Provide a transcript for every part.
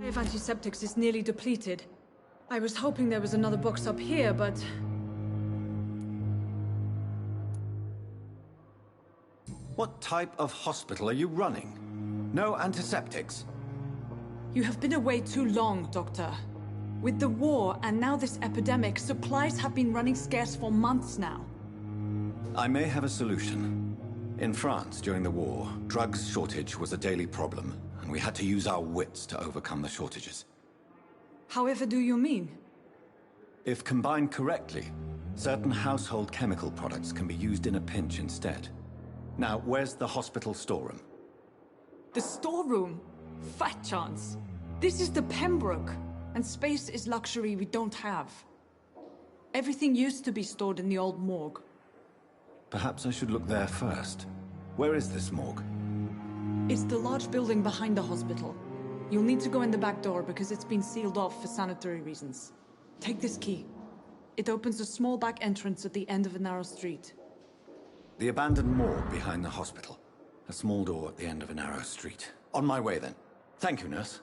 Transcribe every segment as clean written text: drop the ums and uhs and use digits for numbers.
If antiseptics is nearly depleted. I was hoping there was another box up here, but... What type of hospital are you running? No antiseptics? You have been away too long, Doctor. With the war and now this epidemic, supplies have been running scarce for months now. I may have a solution. In France, during the war, drugs shortage was a daily problem, and we had to use our wits to overcome the shortages. However do you mean? If combined correctly, certain household chemical products can be used in a pinch instead. Now, where's the hospital storeroom? The storeroom? Fat chance. This is the Pembroke, and space is luxury we don't have. Everything used to be stored in the old morgue. Perhaps I should look there first. Where is this morgue? It's the large building behind the hospital. You'll need to go in the back door because it's been sealed off for sanitary reasons. Take this key. It opens a small back entrance at the end of a narrow street. The abandoned morgue behind the hospital. A small door at the end of a narrow street. On my way then. Thank you, nurse.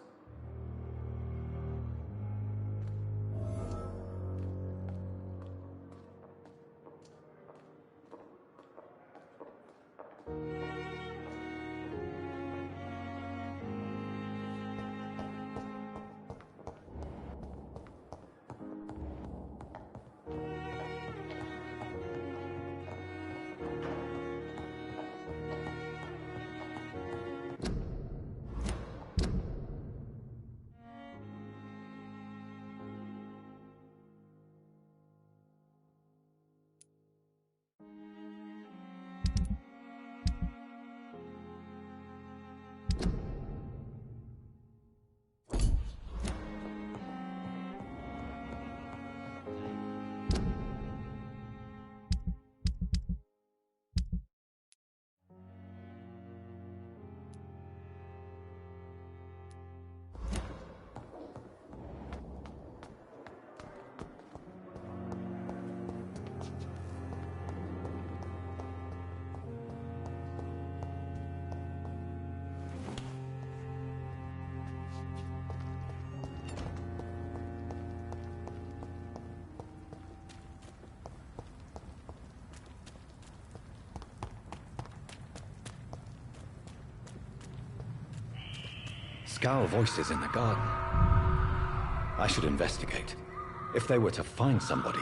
Scowl voices in the garden. I should investigate. If they were to find somebody...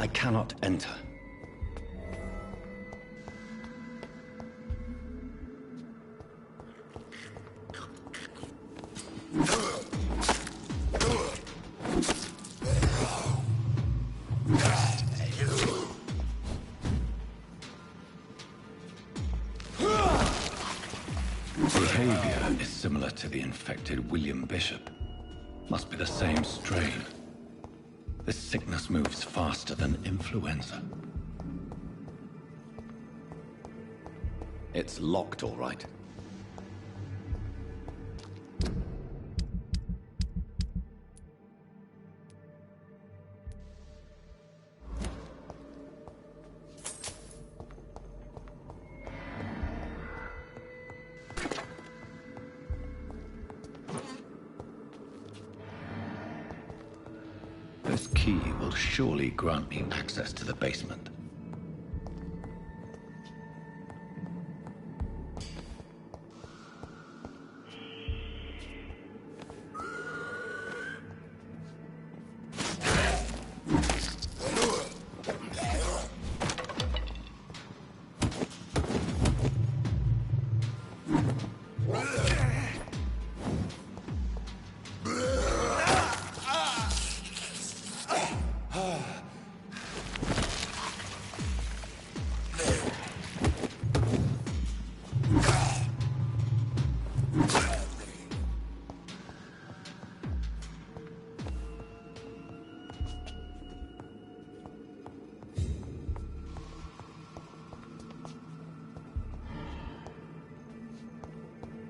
I cannot enter. Behavior is similar to the infected William Bishop. Must be the same strain. This sickness moves faster than influenza. It's locked, all right. This key will surely grant me access to the basement.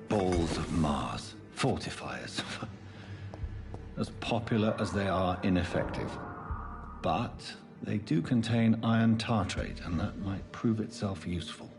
Balls of Mars, fortifiers. As popular as they are ineffective. But they do contain iron tartrate, and that might prove itself useful.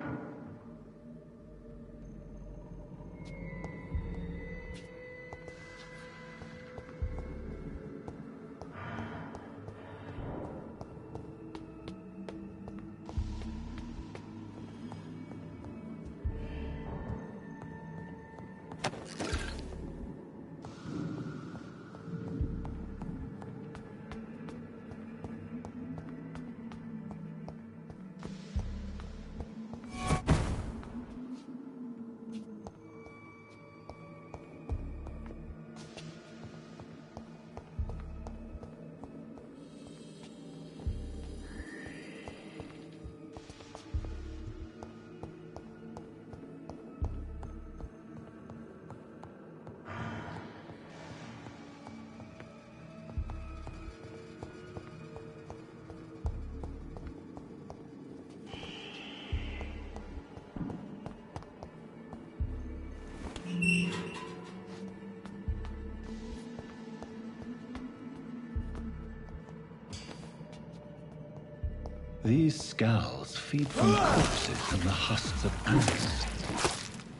These scowls feed from corpses and the husks of ants.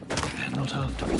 They're not after me.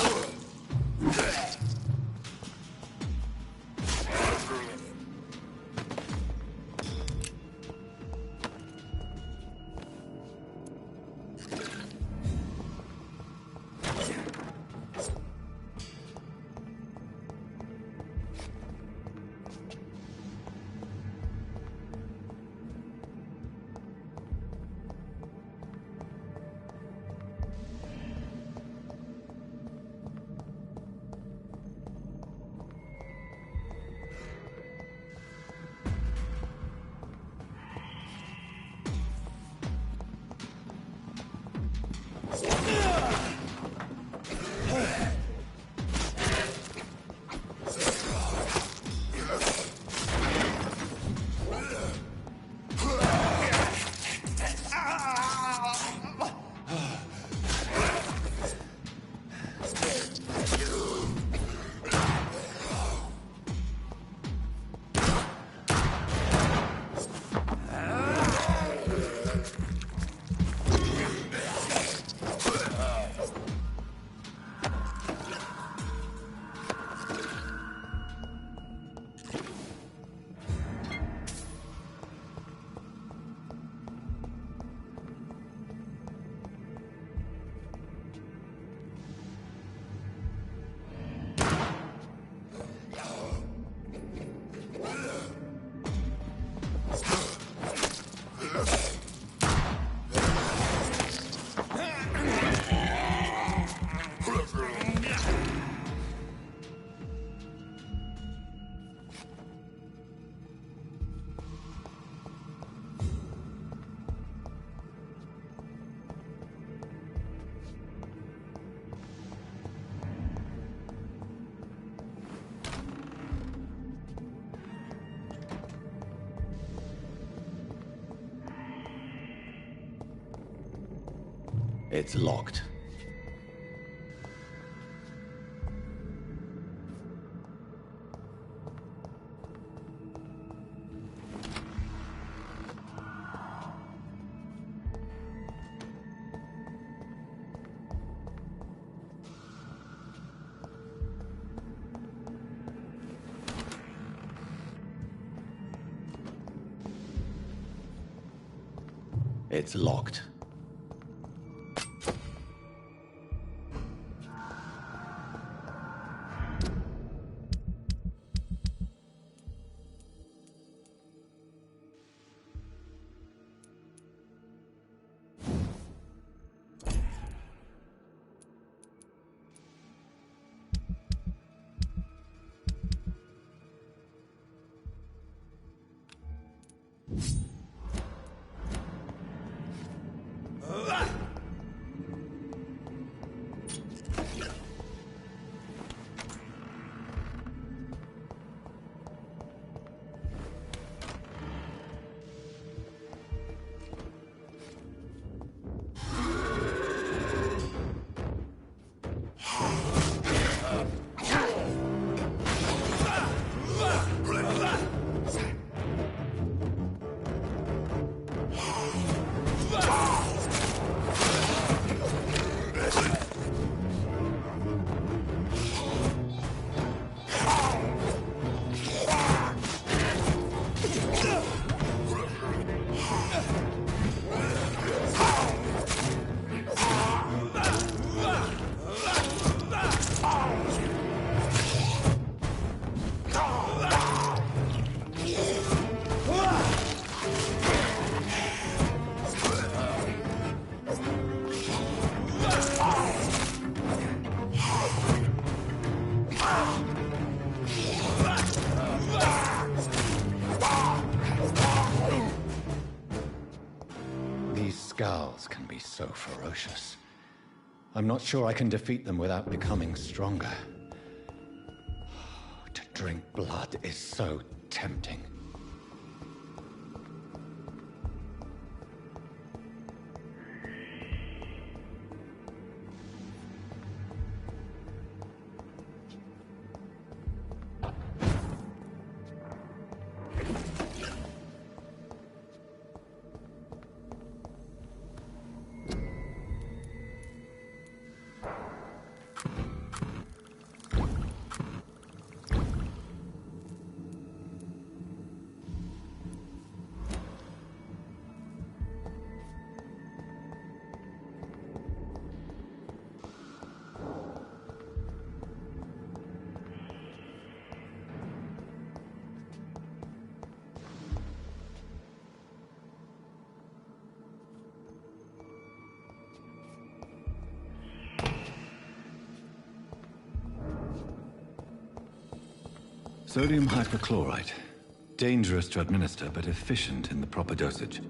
It's locked. It's locked. Skulls can be so ferocious. I'm not sure I can defeat them without becoming stronger. To drink blood is so tempting. Sodium hypochlorite. Dangerous to administer, but efficient in the proper dosage.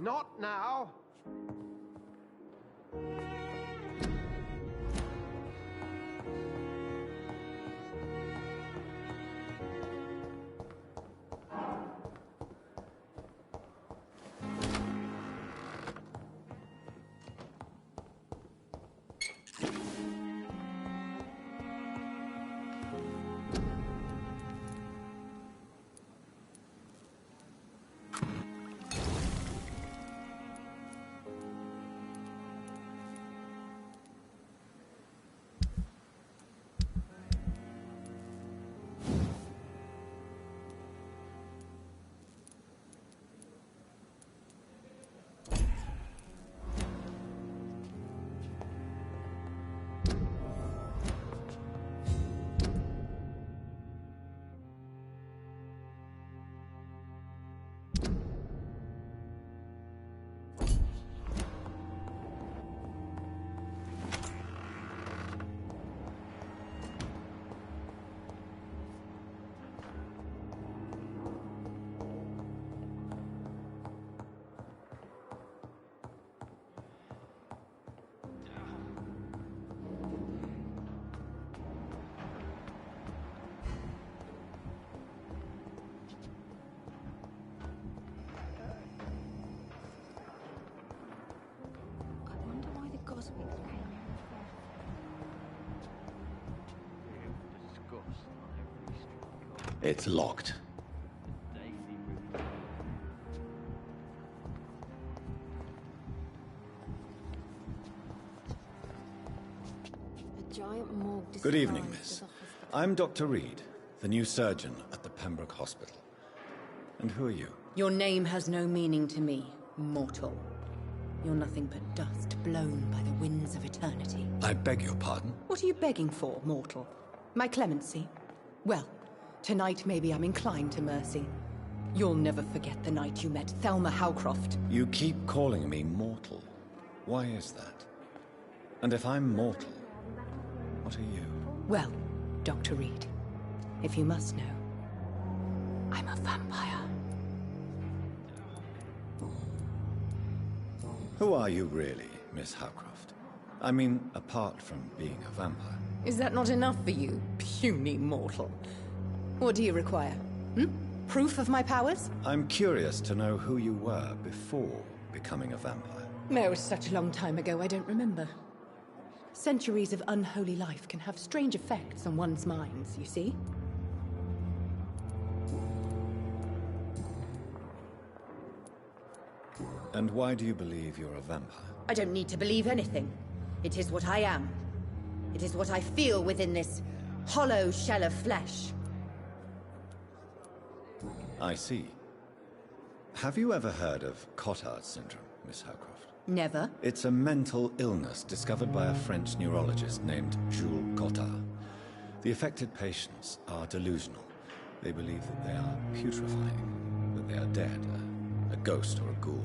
Not now. It's locked. Good evening, miss. I'm Dr. Reed, the new surgeon at the Pembroke Hospital. And who are you? Your name has no meaning to me, mortal. You're nothing but dust blown by the winds of eternity. I beg your pardon? What are you begging for, mortal? My clemency? Well, tonight maybe I'm inclined to mercy. You'll never forget the night you met Thelma Howcroft. You keep calling me mortal. Why is that? And if I'm mortal, what are you? Well, Dr. Reed, if you must know, I'm a vampire. Who are you really, Miss Howcroft? I mean, apart from being a vampire. Is that not enough for you, puny mortal? What do you require? Proof of my powers? I'm curious to know who you were before becoming a vampire. No, it's such a long time ago, I don't remember. Centuries of unholy life can have strange effects on one's minds, you see? And why do you believe you're a vampire? I don't need to believe anything. It is what I am. It is what I feel within this hollow shell of flesh. I see. Have you ever heard of Cotard syndrome, Miss Howcroft? Never. It's a mental illness discovered by a French neurologist named Jules Cotard. The affected patients are delusional. They believe that they are putrefying, that they are dead, a ghost or a ghoul,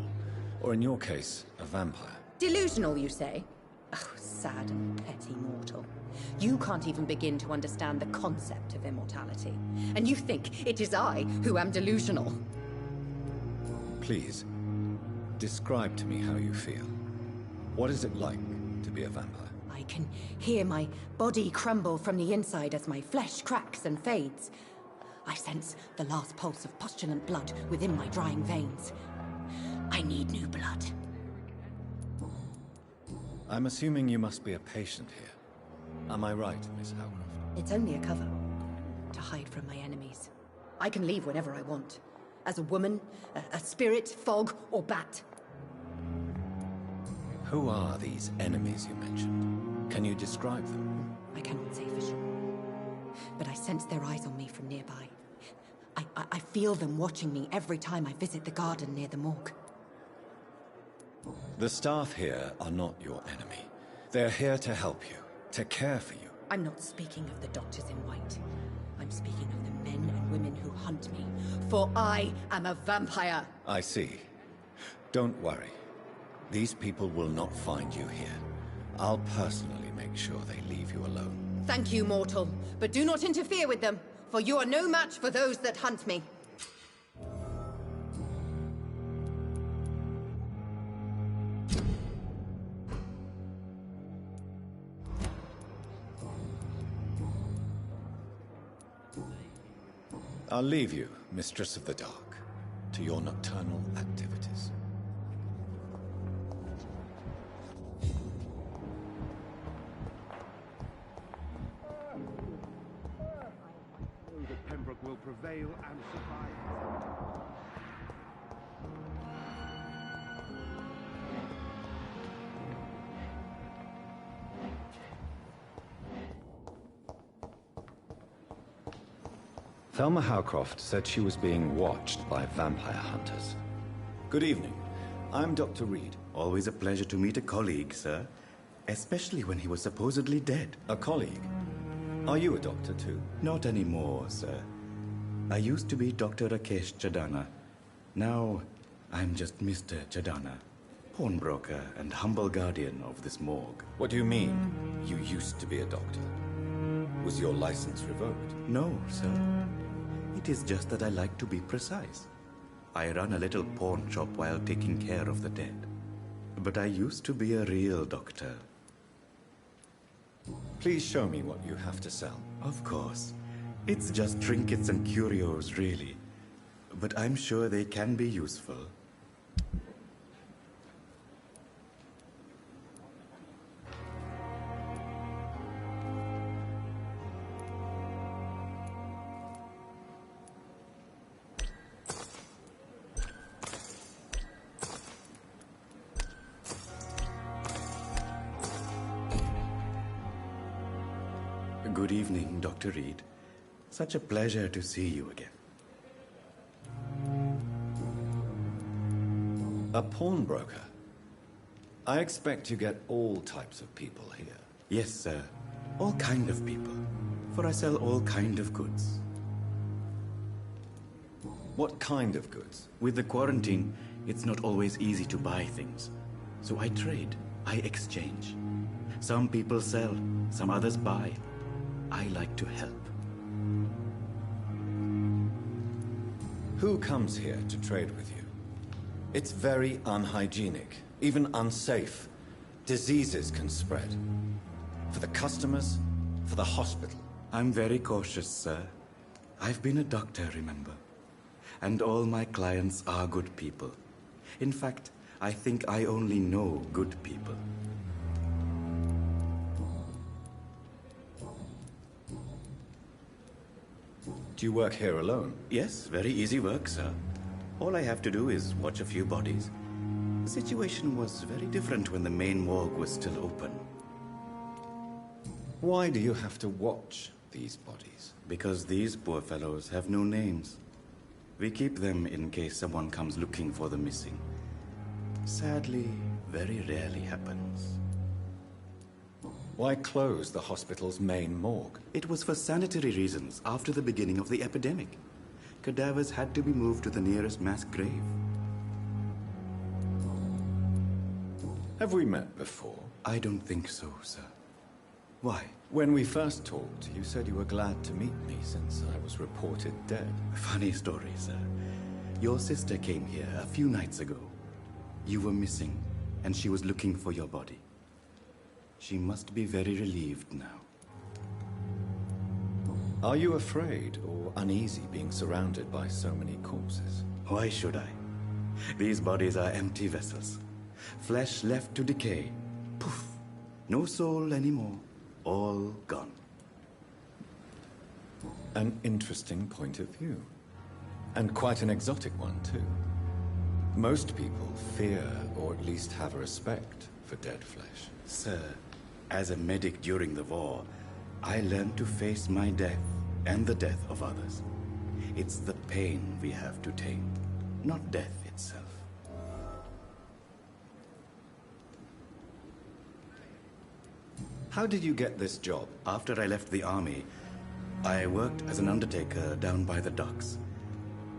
or in your case, a vampire. Delusional, you say? Oh, sad and petty mortal. You can't even begin to understand the concept of immortality. And you think it is I who am delusional. Please, describe to me how you feel. What is it like to be a vampire? I can hear my body crumble from the inside as my flesh cracks and fades. I sense the last pulse of postulant blood within my drying veins. I need new blood. I'm assuming you must be a patient here. Am I right, Miss Howcroft? It's only a cover. To hide from my enemies. I can leave whenever I want. As a woman, a spirit, fog, or bat. Who are these enemies you mentioned? Can you describe them? I cannot say for sure. But I sense their eyes on me from nearby. I feel them watching me every time I visit the garden near the morgue. The staff here are not your enemy. They're here to help you, to care for you. I'm not speaking of the doctors in white. I'm speaking of the men and women who hunt me. For I am a vampire. I see. Don't worry. These people will not find you here. I'll personally make sure they leave you alone. Thank you, mortal. But do not interfere with them, for you are no match for those that hunt me. I'll leave you, Mistress of the Dark, to your nocturnal activities. That Pembroke will prevail and survive. Thelma Howcroft said she was being watched by vampire hunters. Good evening. I'm Dr. Reed. Always a pleasure to meet a colleague, sir. Especially when he was supposedly dead. A colleague? Are you a doctor too? Not anymore, sir. I used to be Dr. Rakesh Chadana. Now, I'm just Mr. Chadana, pawnbroker and humble guardian of this morgue. What do you mean, you used to be a doctor? Was your license revoked? No, sir. It is just that I like to be precise. I run a little pawn shop while taking care of the dead. But I used to be a real doctor. Please show me what you have to sell. Of course. It's just trinkets and curios, really. But I'm sure they can be useful. Good evening, Dr. Reed. Such a pleasure to see you again. A pawnbroker? I expect you get all types of people here. Yes, sir. All kind of people. For I sell all kind of goods. What kind of goods? With the quarantine, it's not always easy to buy things. So I trade. I exchange. Some people sell, some others buy. I like to help. Who comes here to trade with you? It's very unhygienic, even unsafe. Diseases can spread. For the customers, for the hospital. I'm very cautious, sir. I've been a doctor, remember? And all my clients are good people. In fact, I think I only know good people. Do you work here alone? Yes, very easy work, sir. All I have to do is watch a few bodies. The situation was very different when the main morgue was still open. Why do you have to watch these bodies? Because these poor fellows have no names. We keep them in case someone comes looking for the missing. Sadly, very rarely happens. Why close the hospital's main morgue? It was for sanitary reasons after the beginning of the epidemic. Cadavers had to be moved to the nearest mass grave. Have we met before? I don't think so, sir. Why? When we first talked, you said you were glad to meet me since I was reported dead. Funny story, sir. Your sister came here a few nights ago. You were missing, and she was looking for your body. She must be very relieved now. Are you afraid or uneasy being surrounded by so many corpses? Why should I? These bodies are empty vessels. Flesh left to decay. Poof! No soul anymore. All gone. An interesting point of view. And quite an exotic one, too. Most people fear, or at least have respect, for dead flesh. Sir, as a medic during the war, I learned to face my death and the death of others. It's the pain we have to tame, not death itself. How did you get this job? After I left the army, I worked as an undertaker down by the docks.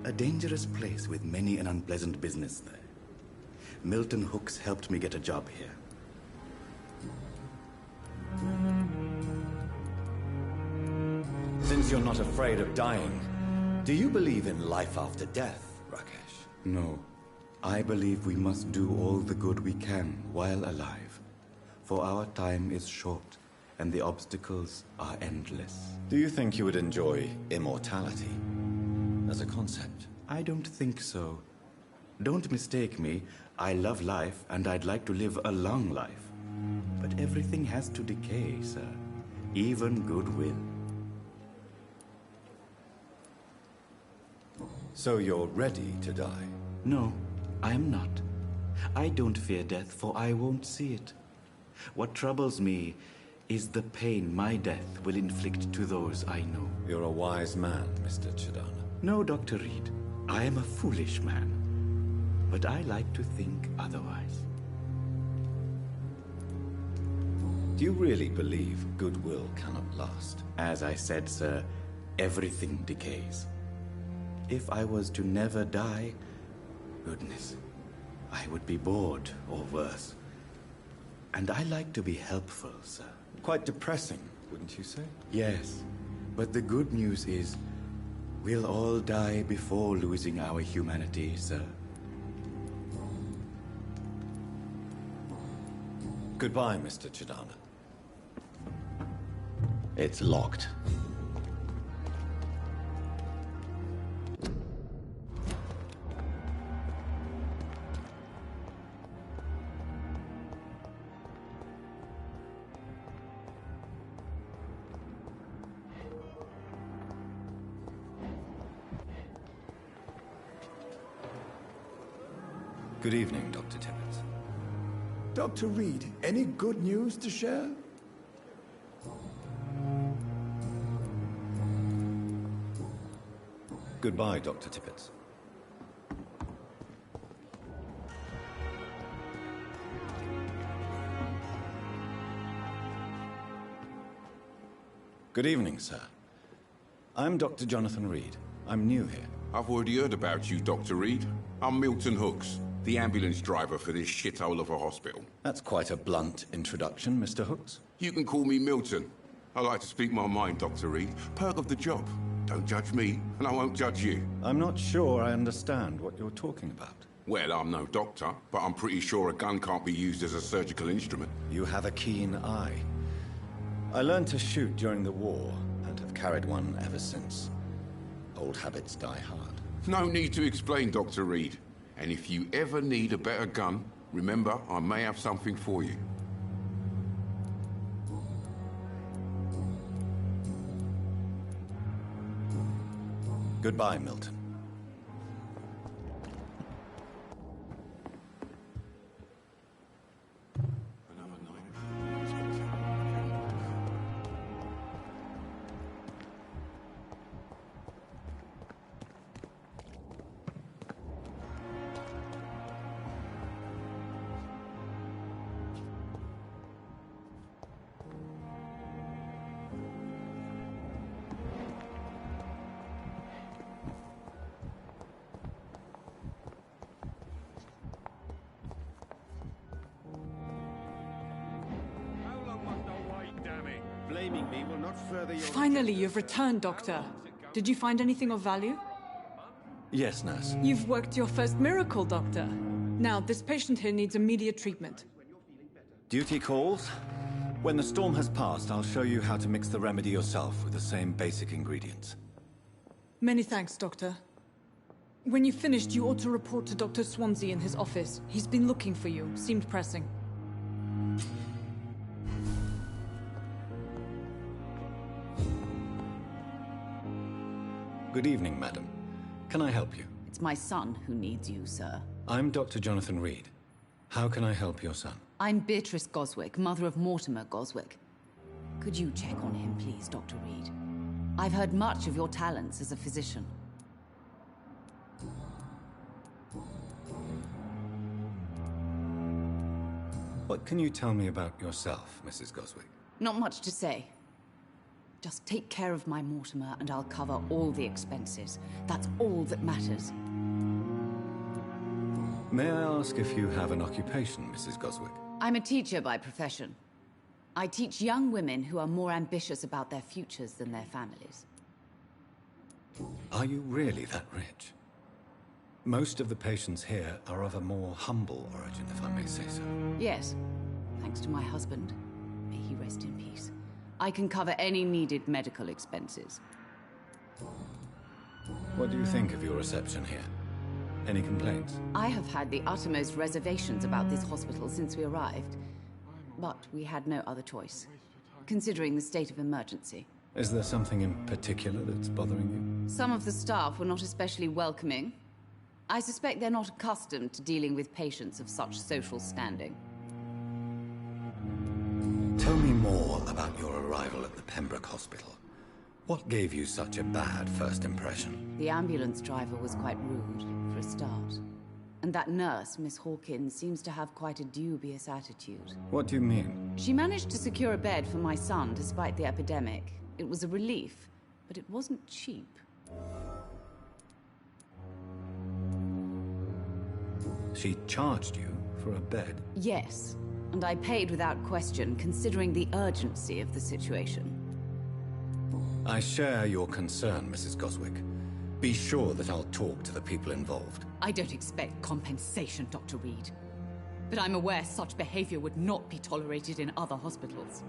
A dangerous place with many an unpleasant business there. Milton Hooks helped me get a job here. Since you're not afraid of dying, do you believe in life after death, Rakesh? No. I believe we must do all the good we can while alive. For our time is short, and the obstacles are endless. Do you think you would enjoy immortality? as a concept. I don't think so. Don't mistake me. I love life, and I'd like to live a long life. But everything has to decay, sir. Even goodwill. So you're ready to die? No, I am not. I don't fear death, for I won't see it. What troubles me is the pain my death will inflict to those I know. You're a wise man, Mr. Chidana. No, Dr. Reed. I am a foolish man. But I like to think otherwise. Do you really believe goodwill cannot last? As I said, sir, everything decays. If I was to never die, goodness, I would be bored or worse. And I like to be helpful, sir. Quite depressing, wouldn't you say? Yes, but the good news is, we'll all die before losing our humanity, sir. Goodbye, Mr. Chidana. It's locked. Good evening, Dr. Tibbets. Dr. Reed, any good news to share? Goodbye, Dr. Tibbets. Good evening, sir. I'm Dr. Jonathan Reed. I'm new here. I've already heard about you, Dr. Reed. I'm Milton Hooks, the ambulance driver for this shithole of a hospital. That's quite a blunt introduction, Mr. Hooks. You can call me Milton. I like to speak my mind, Dr. Reed. Perk of the job. Don't judge me, and I won't judge you. I'm not sure I understand what you're talking about. Well, I'm no doctor, but I'm pretty sure a gun can't be used as a surgical instrument. You have a keen eye. I learned to shoot during the war, and have carried one ever since. Old habits die hard. No need to explain, Dr. Reed. And if you ever need a better gun, remember, I may have something for you. Goodbye, Milton. Blaming me will not further your... Finally, you've returned, Doctor. Did you find anything of value? Yes, nurse. You've worked your first miracle, Doctor. Now, this patient here needs immediate treatment. Duty calls. When the storm has passed, I'll show you how to mix the remedy yourself with the same basic ingredients. Many thanks, Doctor. When you've finished, you ought to report to Dr. Swansea in his office. He's been looking for you. Seemed pressing. Good evening, madam. Can I help you? It's my son who needs you, sir. I'm Dr. Jonathan Reed. How can I help your son? I'm Beatrice Goswick, mother of Mortimer Goswick. Could you check on him, please, Dr. Reed? I've heard much of your talents as a physician. What can you tell me about yourself, Mrs. Goswick? Not much to say. Just take care of my Mortimer and I'll cover all the expenses. That's all that matters. May I ask if you have an occupation, Mrs. Goswick? I'm a teacher by profession. I teach young women who are more ambitious about their futures than their families. Are you really that rich? Most of the patients here are of a more humble origin, if I may say so. Yes, thanks to my husband. May he rest in peace. I can cover any needed medical expenses. What do you think of your reception here? Any complaints? I have had the uttermost reservations about this hospital since we arrived. But we had no other choice, considering the state of emergency. Is there something in particular that's bothering you? Some of the staff were not especially welcoming. I suspect they're not accustomed to dealing with patients of such social standing. Tell me more about your arrival at the Pembroke Hospital. What gave you such a bad first impression? The ambulance driver was quite rude, for a start. And that nurse, Miss Hawkins, seems to have quite a dubious attitude. What do you mean? She managed to secure a bed for my son despite the epidemic. It was a relief, but it wasn't cheap. She charged you for a bed? Yes, and I paid without question, considering the urgency of the situation. I share your concern, Mrs. Goswick. Be sure that I'll talk to the people involved. I don't expect compensation, Dr. Reed. But I'm aware such behavior would not be tolerated in other hospitals.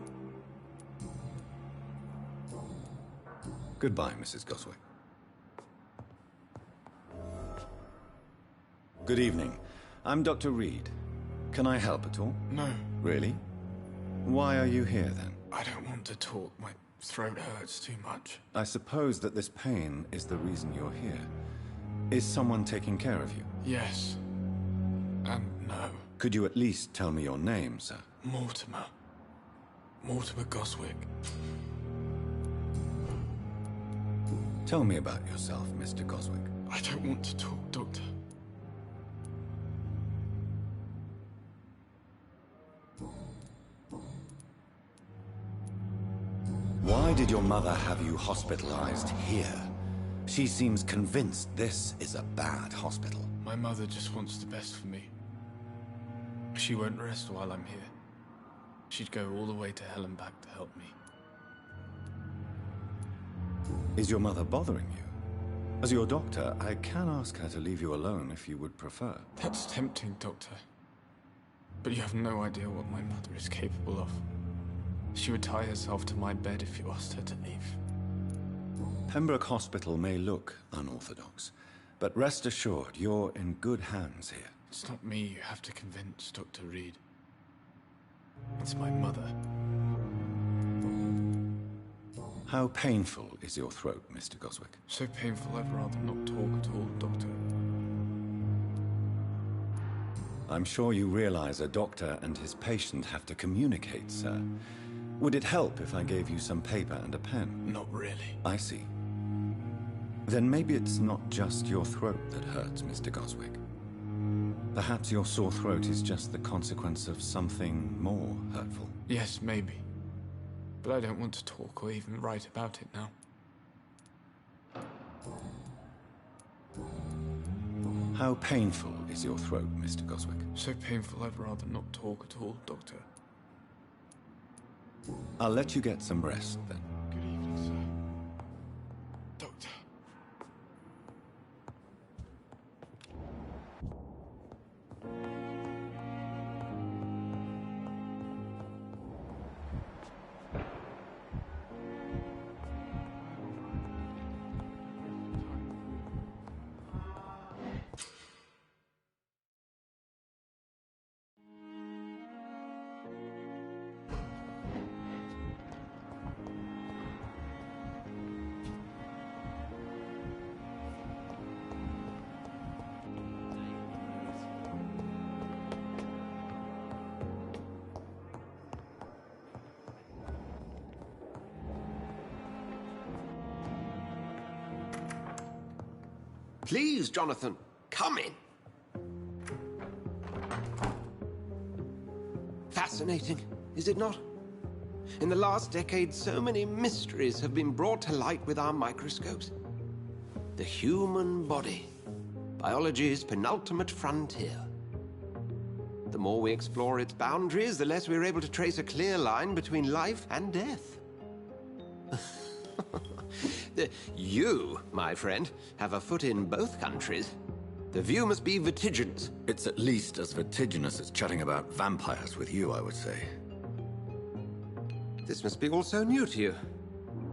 Goodbye, Mrs. Goswick. Good evening. I'm Dr. Reed. Can I help at all? No. Really? Why are you here, then? I don't want to talk. My throat hurts too much. I suppose that this pain is the reason you're here. Is someone taking care of you? Yes. And no. Could you at least tell me your name, sir? Mortimer. Mortimer Goswick. Tell me about yourself, Mr. Goswick. I don't want to talk, Doctor. Why did your mother have you hospitalized here? She seems convinced this is a bad hospital. My mother just wants the best for me. She won't rest while I'm here. She'd go all the way to hell and back to help me. Is your mother bothering you? As your doctor, I can ask her to leave you alone if you would prefer. That's tempting, Doctor. But you have no idea what my mother is capable of. She would tie herself to my bed if you asked her to leave. Pembroke Hospital may look unorthodox, but rest assured you're in good hands here. It's not me you have to convince, Dr. Reed. It's my mother. How painful is your throat, Mr. Goswick? So painful I'd rather not talk at all, Doctor. I'm sure you realize a doctor and his patient have to communicate, sir. Would it help if I gave you some paper and a pen? Not really. I see. Then maybe it's not just your throat that hurts, Mr. Goswick. Perhaps your sore throat is just the consequence of something more hurtful. Yes, maybe. But I don't want to talk or even write about it now. How painful is your throat, Mr. Goswick? So painful I'd rather not talk at all, Doctor. I'll let you get some rest, then. Good evening, sir. Doctor. Please, Jonathan, come in. Fascinating, is it not? In the last decade, so many mysteries have been brought to light with our microscopes. The human body, biology's penultimate frontier. The more we explore its boundaries, the less we're able to trace a clear line between life and death. You, my friend, have a foot in both countries. The view must be vertiginous. It's at least as vertiginous as chatting about vampires with you, I would say. This must be all so new to you.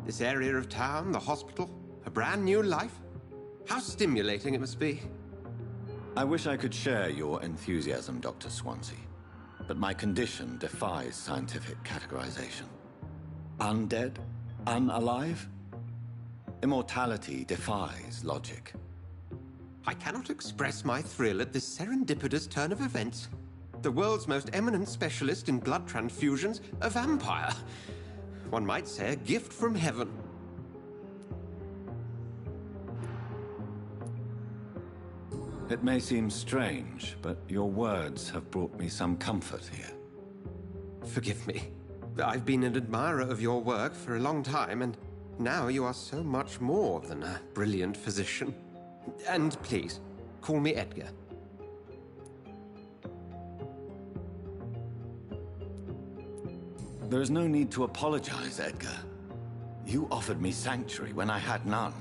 This area of town, the hospital, a brand new life. How stimulating it must be. I wish I could share your enthusiasm, Dr. Swansea, but my condition defies scientific categorization. Undead? Unalive? Immortality defies logic. I cannot express my thrill at this serendipitous turn of events. The world's most eminent specialist in blood transfusions, a vampire. One might say a gift from heaven. It may seem strange, but your words have brought me some comfort here. Forgive me. I've been an admirer of your work for a long time, and now you are so much more than a brilliant physician. And please, call me Edgar. There is no need to apologize, Edgar. You offered me sanctuary when I had none.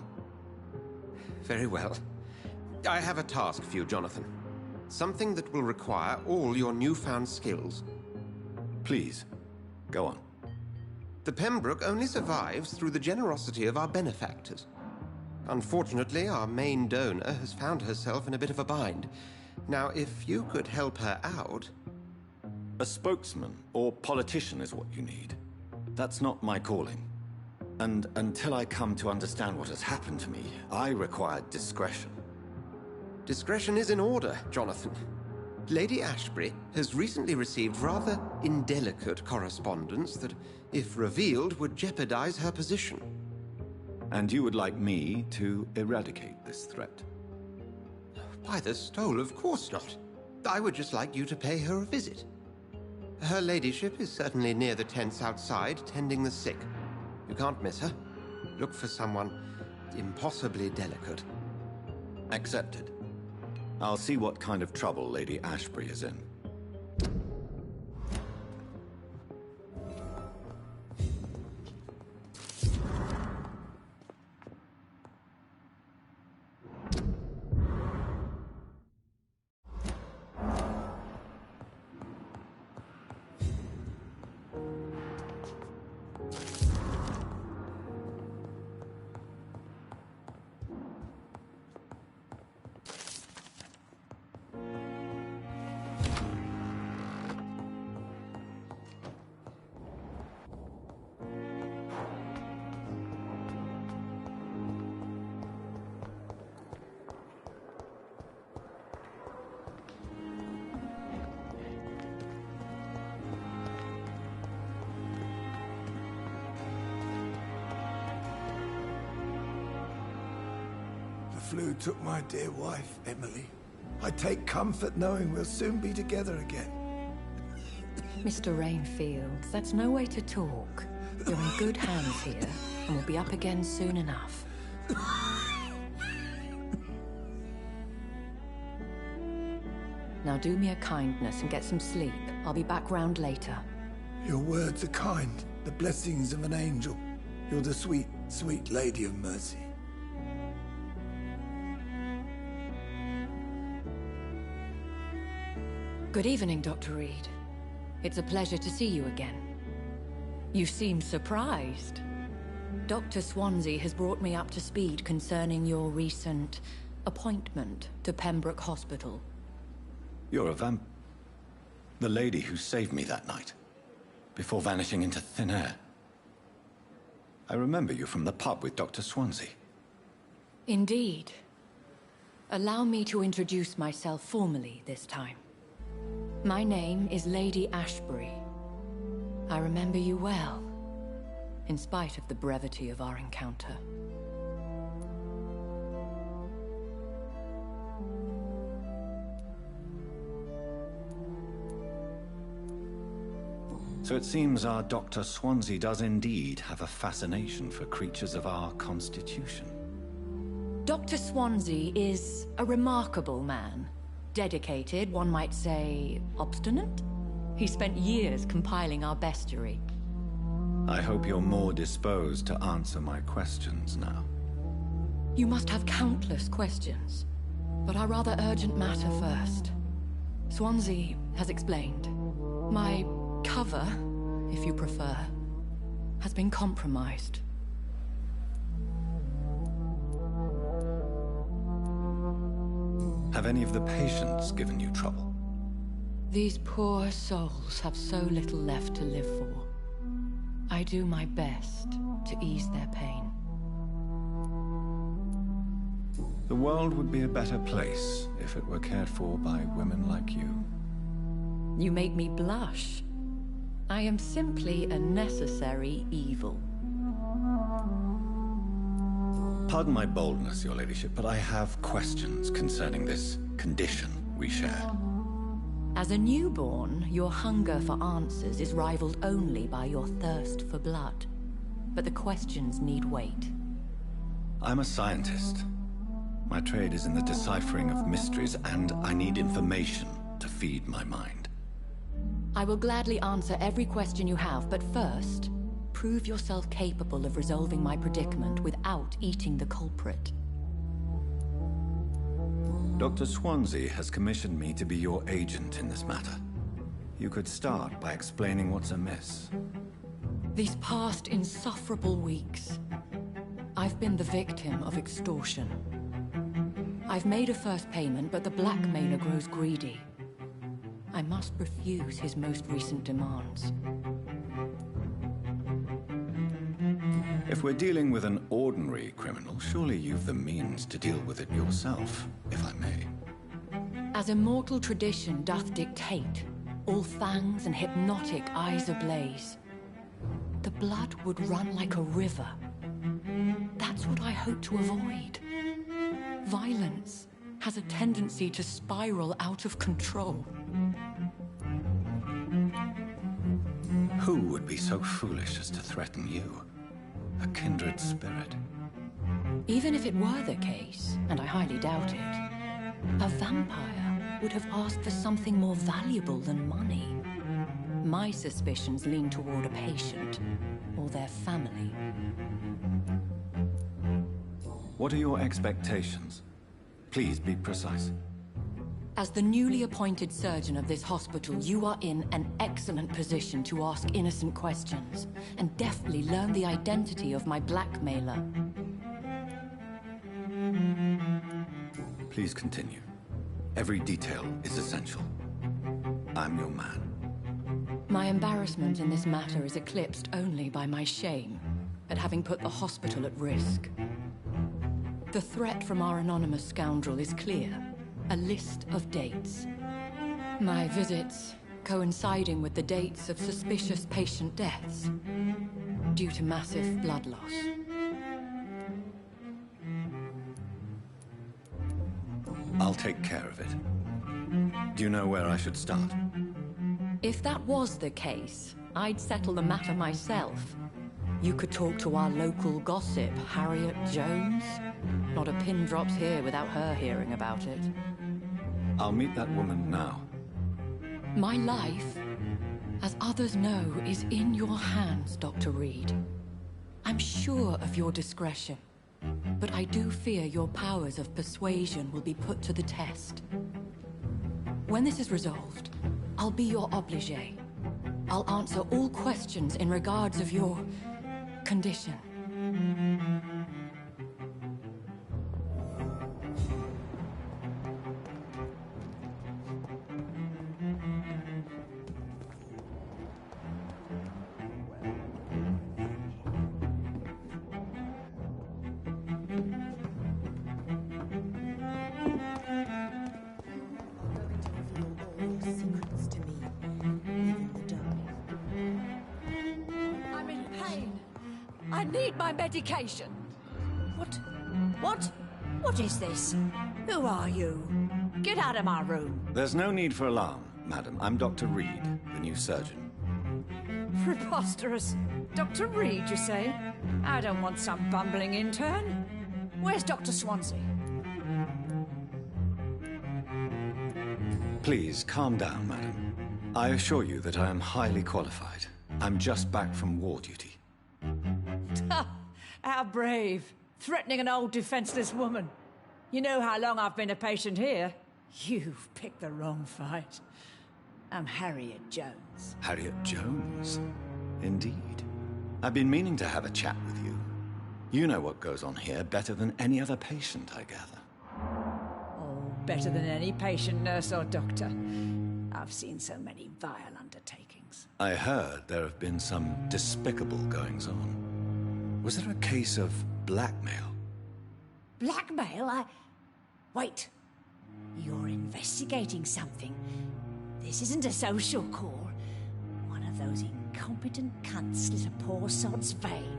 Very well. I have a task for you, Jonathan. Something that will require all your newfound skills. Please, go on. The Pembroke only survives through the generosity of our benefactors. Unfortunately, our main donor has found herself in a bit of a bind. Now, if you could help her out... A spokesman or politician is what you need. That's not my calling. And until I come to understand what has happened to me, I require discretion. Discretion is in order, Jonathan. Lady Ashbury has recently received rather indelicate correspondence that, if revealed, would jeopardize her position. And you would like me to eradicate this threat? By the stole, of course not. I would just like you to pay her a visit. Her ladyship is certainly near the tents outside, tending the sick. You can't miss her. Look for someone impossibly delicate. Accepted. I'll see what kind of trouble Lady Ashbury is in. The flu took my dear wife, Emily. I take comfort knowing we'll soon be together again. Mr. Rainfield, that's no way to talk. You're in good hands here, and we'll be up again soon enough. Now do me a kindness and get some sleep. I'll be back round later. Your words are kind, the blessings of an angel. You're the sweet, sweet Lady of Mercy. Good evening, Dr. Reed. It's a pleasure to see you again. You seem surprised. Dr. Swansea has brought me up to speed concerning your recent appointment to Pembroke Hospital. You're a the lady who saved me that night, before vanishing into thin air. I remember you from the pub with Dr. Swansea. Indeed. Allow me to introduce myself formally this time. My name is Lady Ashbury. I remember you well, in spite of the brevity of our encounter. So it seems our Dr. Swansea does indeed have a fascination for creatures of our constitution. Dr. Swansea is a remarkable man. Dedicated, one might say, obstinate? He spent years compiling our bestiary. I hope you're more disposed to answer my questions now. You must have countless questions, but our rather urgent matter first. Swansea has explained. My cover, if you prefer, has been compromised. Have any of the patients given you trouble? These poor souls have so little left to live for. I do my best to ease their pain. The world would be a better place if it were cared for by women like you. You make me blush. I am simply a necessary evil. Pardon my boldness, your ladyship, but I have questions concerning this condition we share. As a newborn, your hunger for answers is rivaled only by your thirst for blood. But the questions need wait. I'm a scientist. My trade is in the deciphering of mysteries, and I need information to feed my mind. I will gladly answer every question you have, but first, prove yourself capable of resolving my predicament without eating the culprit. Dr. Swansea has commissioned me to be your agent in this matter. You could start by explaining what's amiss. These past insufferable weeks, I've been the victim of extortion. I've made a first payment, but the blackmailer grows greedy. I must refuse his most recent demands. If we're dealing with an ordinary criminal, surely you've the means to deal with it yourself, if I may. As immortal tradition doth dictate, all fangs and hypnotic eyes ablaze, the blood would run like a river. That's what I hope to avoid. Violence has a tendency to spiral out of control. Who would be so foolish as to threaten you? A kindred spirit. Even if it were the case, and I highly doubt it, a vampire would have asked for something more valuable than money. My suspicions lean toward a patient, or their family. What are your expectations? Please be precise. As the newly appointed surgeon of this hospital, you are in an excellent position to ask innocent questions, and deftly learn the identity of my blackmailer. Please continue. Every detail is essential. I'm your man. My embarrassment in this matter is eclipsed only by my shame at having put the hospital at risk. The threat from our anonymous scoundrel is clear. A list of dates. My visits coinciding with the dates of suspicious patient deaths due to massive blood loss. I'll take care of it. Do you know where I should start? If that was the case, I'd settle the matter myself. You could talk to our local gossip, Harriet Jones. Not a pin drops here without her hearing about it. I'll meet that woman now. My life, as others know, is in your hands, Dr. Reed. I'm sure of your discretion, but I do fear your powers of persuasion will be put to the test. When this is resolved, I'll be your obligé. I'll answer all questions in regards of your condition. I need my medication. What is this? Who are you? Get out of my room. There's no need for alarm, madam. I'm Dr. Reed, the new surgeon. Preposterous. Dr. Reed, you say? I don't want some bumbling intern. Where's Dr. Swansea? Please, calm down, madam. I assure you that I am highly qualified. I'm just back from war duty. How brave. Threatening an old defenseless woman. You know how long I've been a patient here? You've picked the wrong fight. I'm Harriet Jones. Harriet Jones? Indeed. I've been meaning to have a chat with you. You know what goes on here better than any other patient, I gather. Oh, better than any patient, nurse, or doctor. I've seen so many vile undertakings. I heard there have been some despicable goings-on. Was there a case of blackmail? Blackmail? Wait. You're investigating something. This isn't a social call. One of those incompetent cunts slit a poor sod's vein.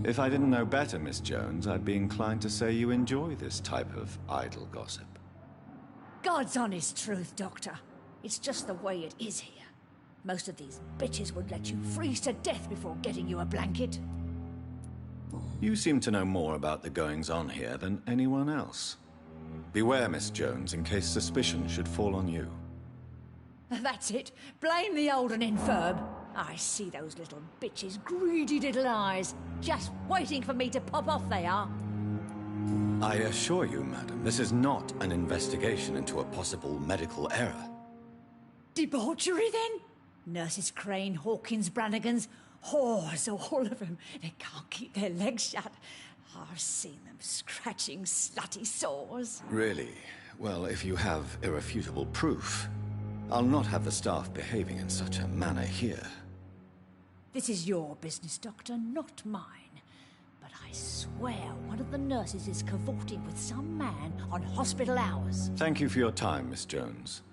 If I didn't know better, Miss Jones, I'd be inclined to say you enjoy this type of idle gossip. God's honest truth, Doctor. It's just the way it is here. Most of these bitches would let you freeze to death before getting you a blanket. You seem to know more about the goings-on here than anyone else. Beware, Miss Jones, in case suspicion should fall on you. That's it. Blame the old and infirm. I see those little bitches' greedy little eyes. Just waiting for me to pop off they are. I assure you, madam, this is not an investigation into a possible medical error. Debauchery, then? Nurses Crane, Hawkins, Brannigans, whores, all of them. They can't keep their legs shut. I've seen them scratching slutty sores. Really? Well, if you have irrefutable proof, I'll not have the staff behaving in such a manner here. This is your business, Doctor, not mine. But I swear one of the nurses is cavorting with some man on hospital hours. Thank you for your time, Miss Jones.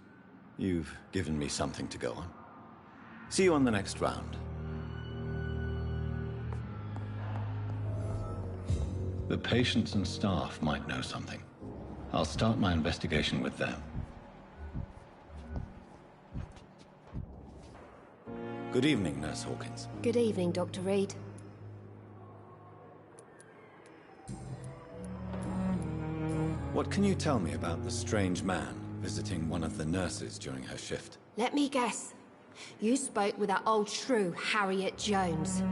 You've given me something to go on. See you on the next round. The patients and staff might know something. I'll start my investigation with them. Good evening, Nurse Hawkins. Good evening, Dr. Reed. What can you tell me about the strange man visiting one of the nurses during her shift? Let me guess. You spoke with that old shrew, Harriet Jones.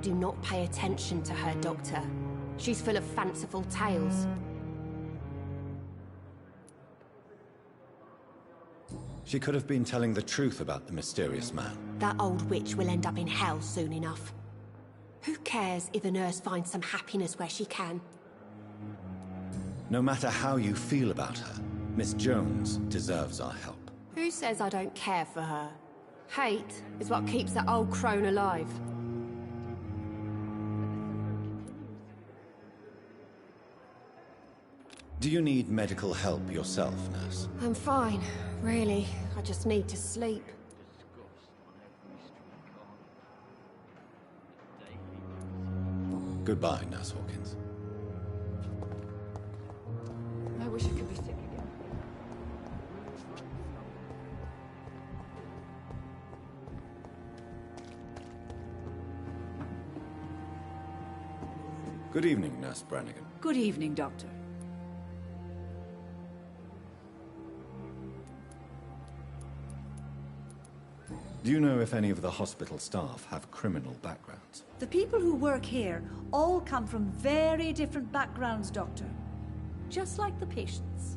Do not pay attention to her, Doctor. She's full of fanciful tales. She could have been telling the truth about the mysterious man. That old witch will end up in hell soon enough. Who cares if a nurse finds some happiness where she can? No matter how you feel about her, Miss Jones deserves our help. Who says I don't care for her? Hate is what keeps that old crone alive. Do you need medical help yourself, nurse? I'm fine, really. I just need to sleep. Goodbye, Nurse Hawkins. I wish I could be sick again. Good evening, Nurse Brannigan. Good evening, Doctor. Do you know if any of the hospital staff have criminal backgrounds? The people who work here all come from very different backgrounds, Doctor. Just like the patients.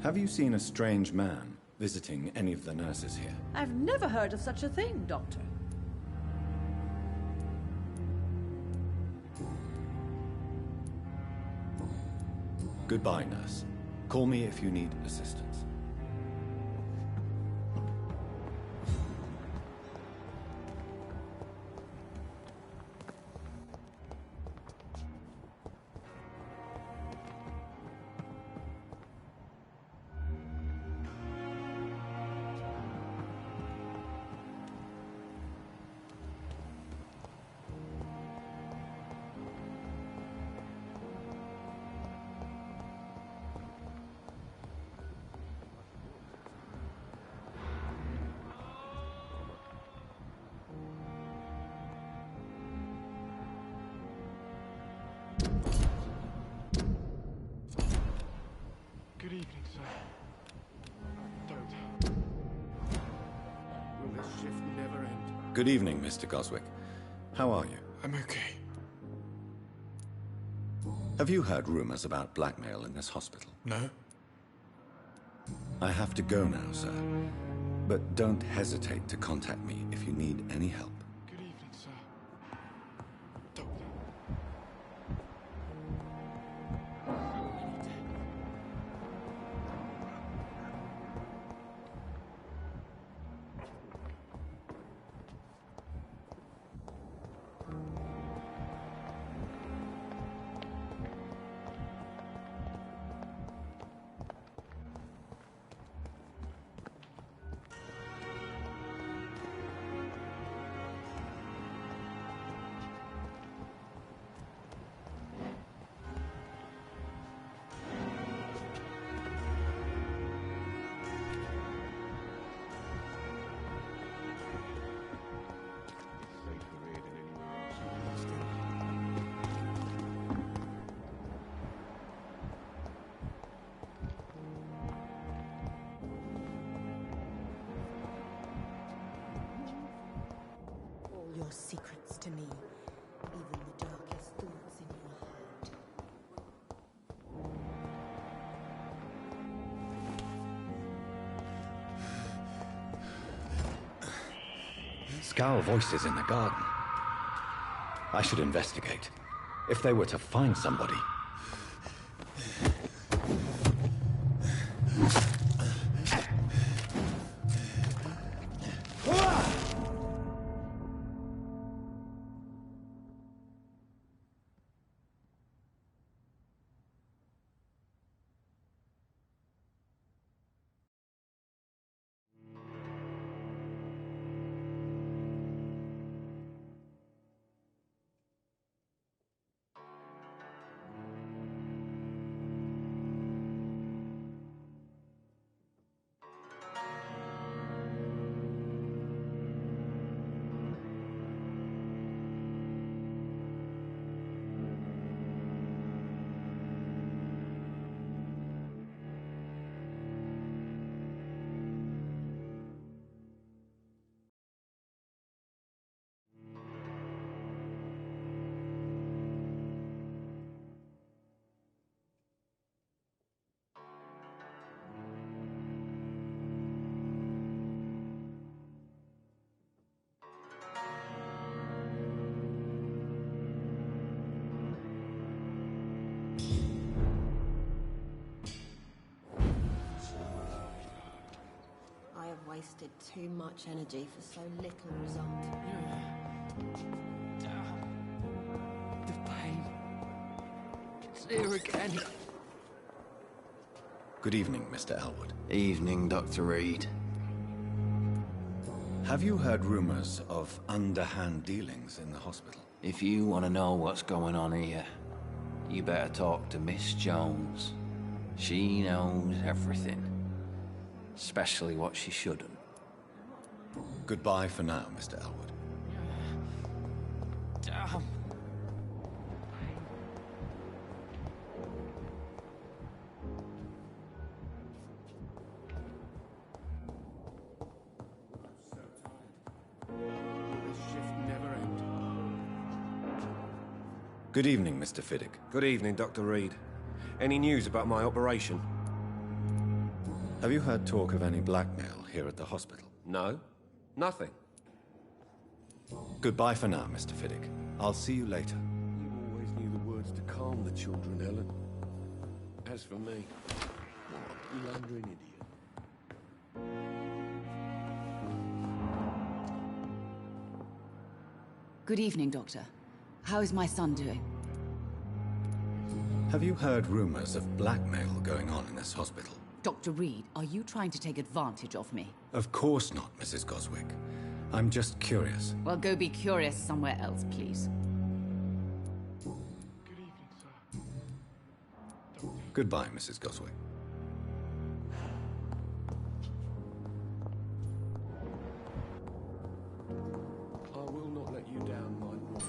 Have you seen a strange man visiting any of the nurses here? I've never heard of such a thing, Doctor. Goodbye, nurse. Call me if you need assistance. Good evening, sir. Will this shift never end? Good evening, Mr. Goswick. How are you? I'm okay. Have you heard rumors about blackmail in this hospital? No? I have to go now, sir. But don't hesitate to contact me if you need any help. Good evening, sir. your secrets to me, even the darkest thoughts in your heart. Scowl voices in the garden. I should investigate. If they were to find somebody. I have wasted too much energy for so little result. The pain. It's here again. Good evening, Mr. Elwood. Evening, Dr. Reed. Have you heard rumors of underhand dealings in the hospital? If you want to know what's going on here, you better talk to Miss Jones. She knows everything. Especially what she shouldn't. Goodbye for now, Mr. Elwood. Damn. This shift never ends. Good evening, Mr. Fiddick. Good evening, Dr. Reed. Any news about my operation? Have you heard talk of any blackmail here at the hospital? No. Nothing. Goodbye for now, Mr. Fiddick. I'll see you later. You always knew the words to calm the children, Ellen. As for me, what a blundering idiot. Good evening, Doctor. How is my son doing? Have you heard rumors of blackmail going on in this hospital? Dr. Reed, are you trying to take advantage of me? Of course not, Mrs. Goswick. I'm just curious. Well, go be curious somewhere else, please. Good evening, sir. Doctor. Goodbye, Mrs. Goswick. I will not let you down, my boy.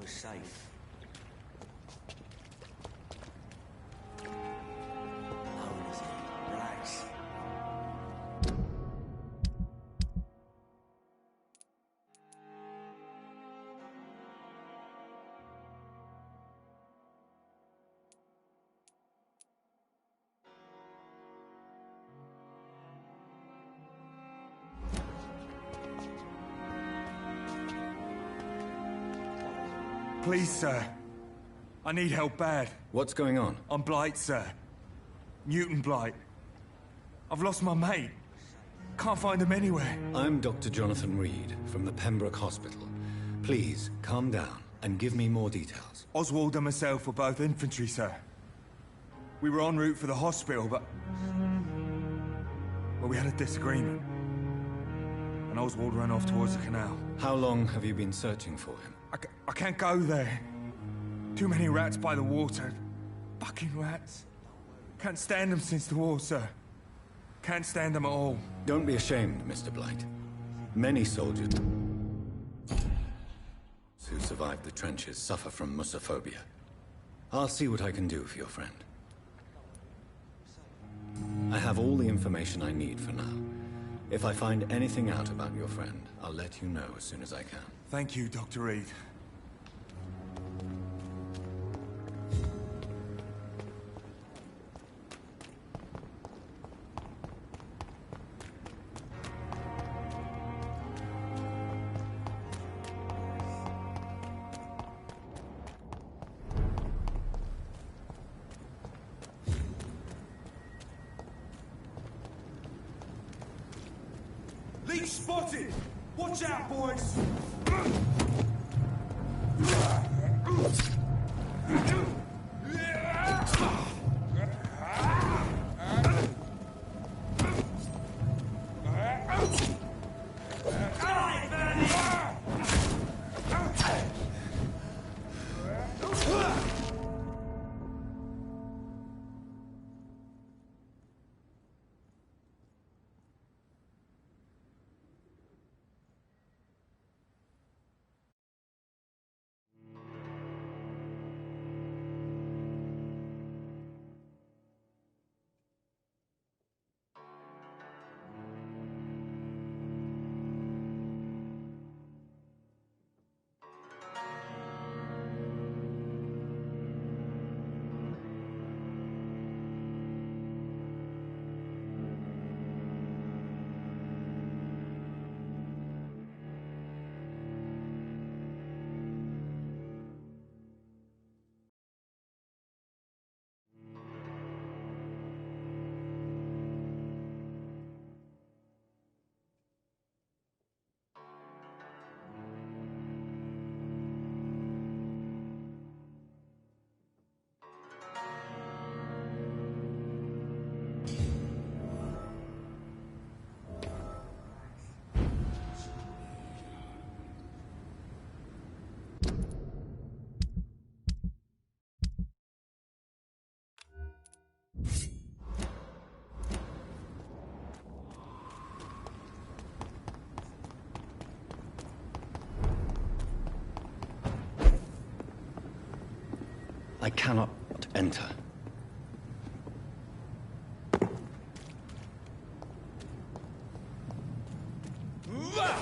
Safe. Relax. Please, sir. I need help bad. What's going on? I'm Blight, sir. Newton Blight. I've lost my mate. Can't find him anywhere. I'm Dr. Jonathan Reed from the Pembroke Hospital. Please, calm down. And give me more details. Oswald and myself were both infantry, sir. We were en route for the hospital, but... well, we had a disagreement. And Oswald ran off towards the canal. How long have you been searching for him? I can't go there. Too many rats by the water. Fucking rats. Can't stand them since the war, sir. Can't stand them at all. Don't be ashamed, Mr. Blight. Many soldiers who survived the trenches suffer from musophobia. I'll see what I can do for your friend. I have all the information I need for now. If I find anything out about your friend, I'll let you know as soon as I can. Thank you, Dr. Reed. Leech spotted! Watch out, boys! I cannot enter.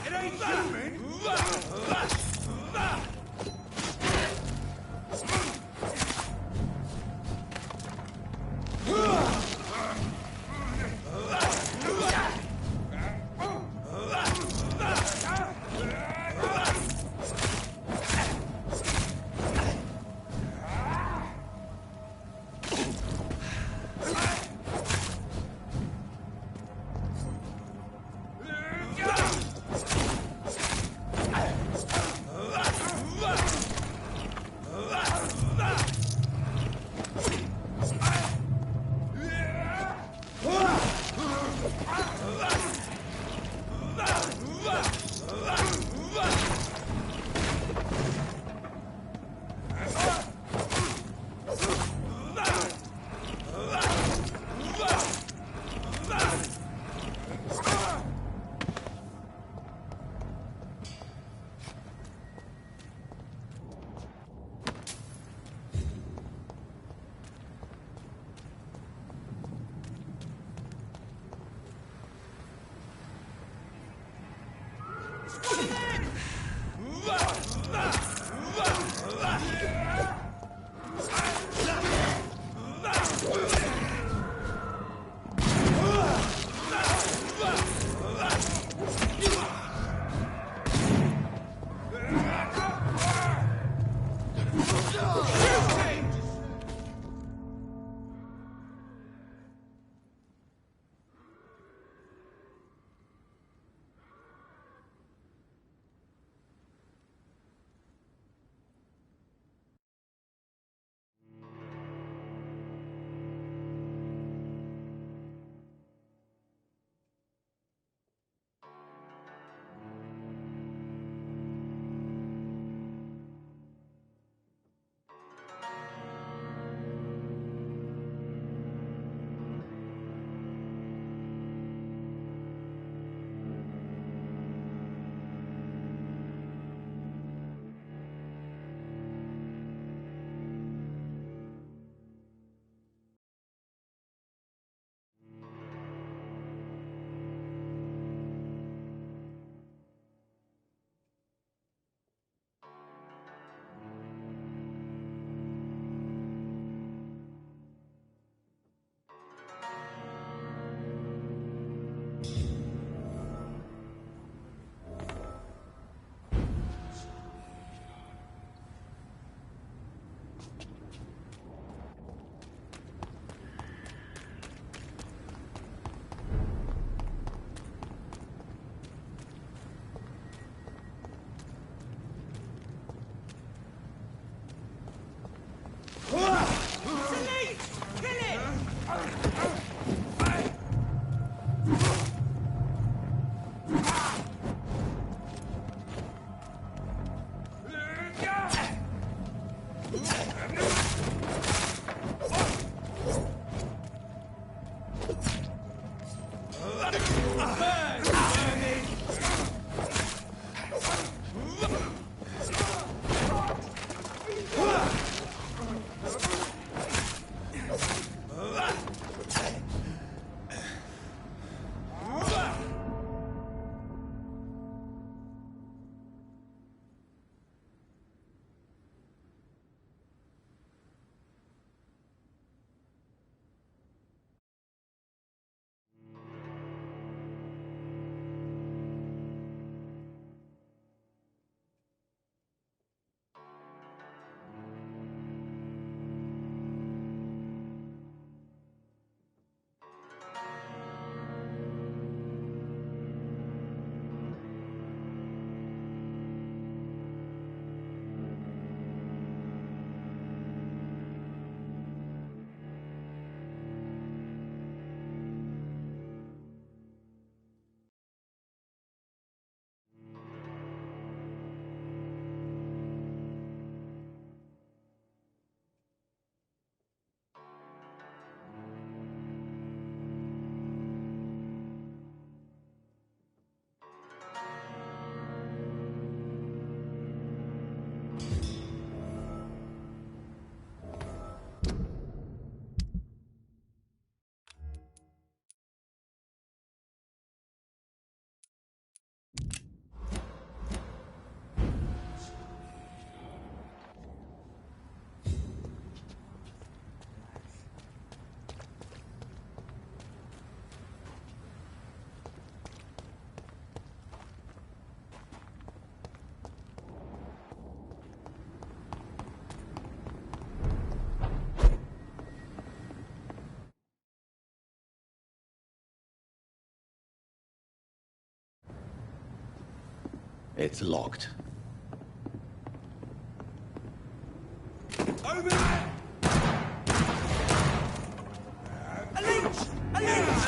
It ain't human! It's locked. Over there! A leech! A leech!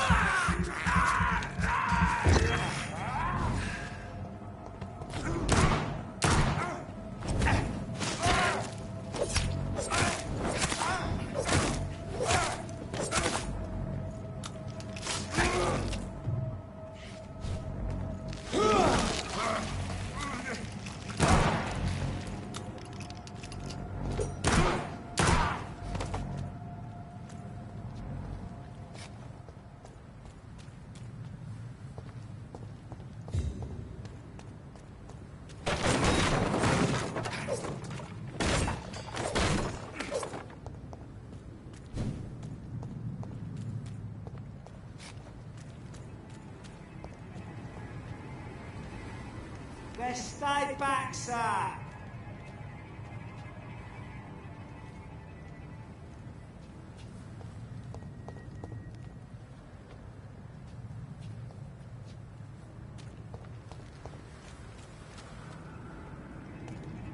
Best stay back, sir.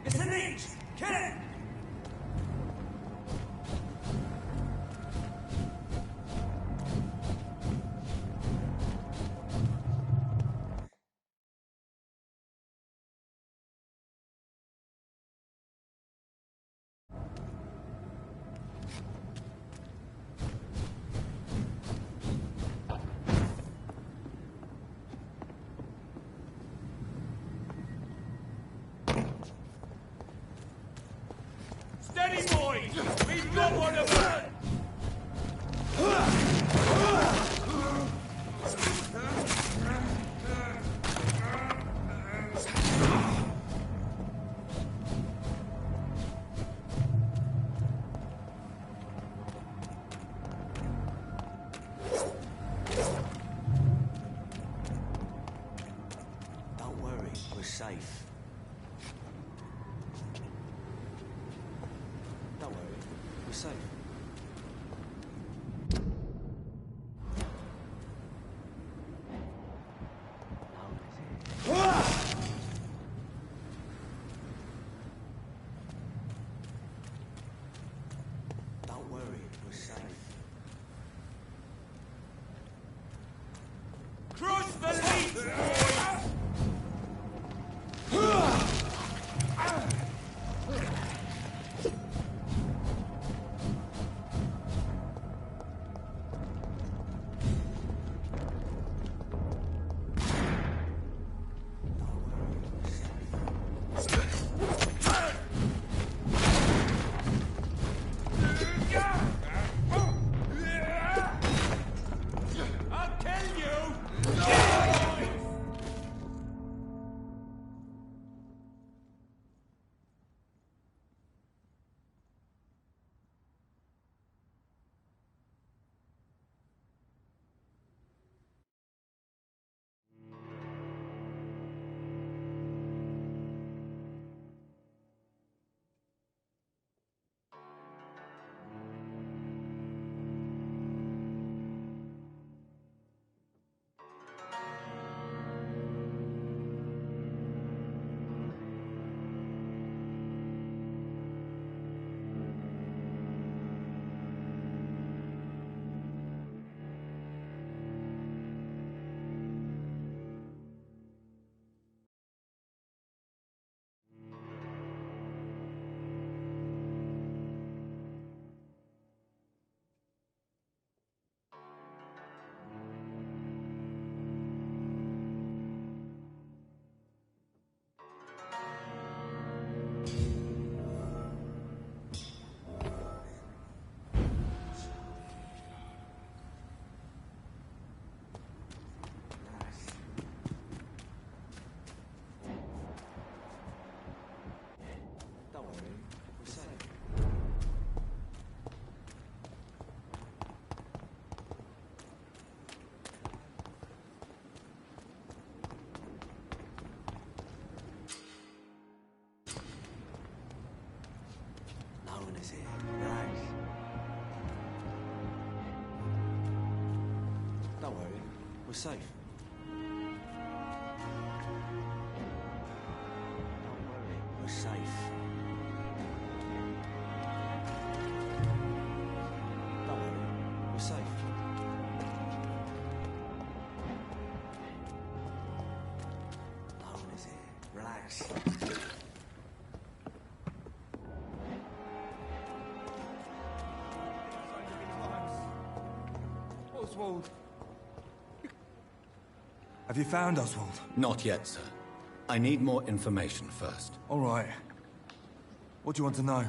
It's a leech! Kill it! Steady, boys! We've got one of them! Don't worry, we're safe. Don't worry, we're safe. Don't worry, we're safe. Cross the leech, boys! one is here. Relax. Don't worry. We're safe. Don't worry. We're safe. Don't worry. We're safe. No one is here. Relax. Oswald. Have you found Oswald? Not yet, sir. I need more information first. All right. What do you want to know?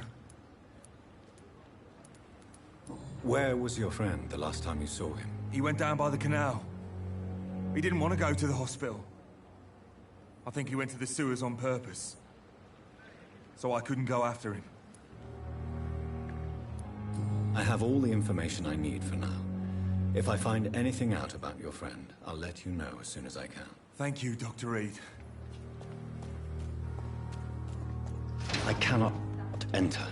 Where was your friend the last time you saw him? He went down by the canal. He didn't want to go to the hospital. I think he went to the sewers on purpose. So I couldn't go after him. I have all the information I need for now. If I find anything out about your friend, I'll let you know as soon as I can. Thank you, Dr. Reed. I cannot enter.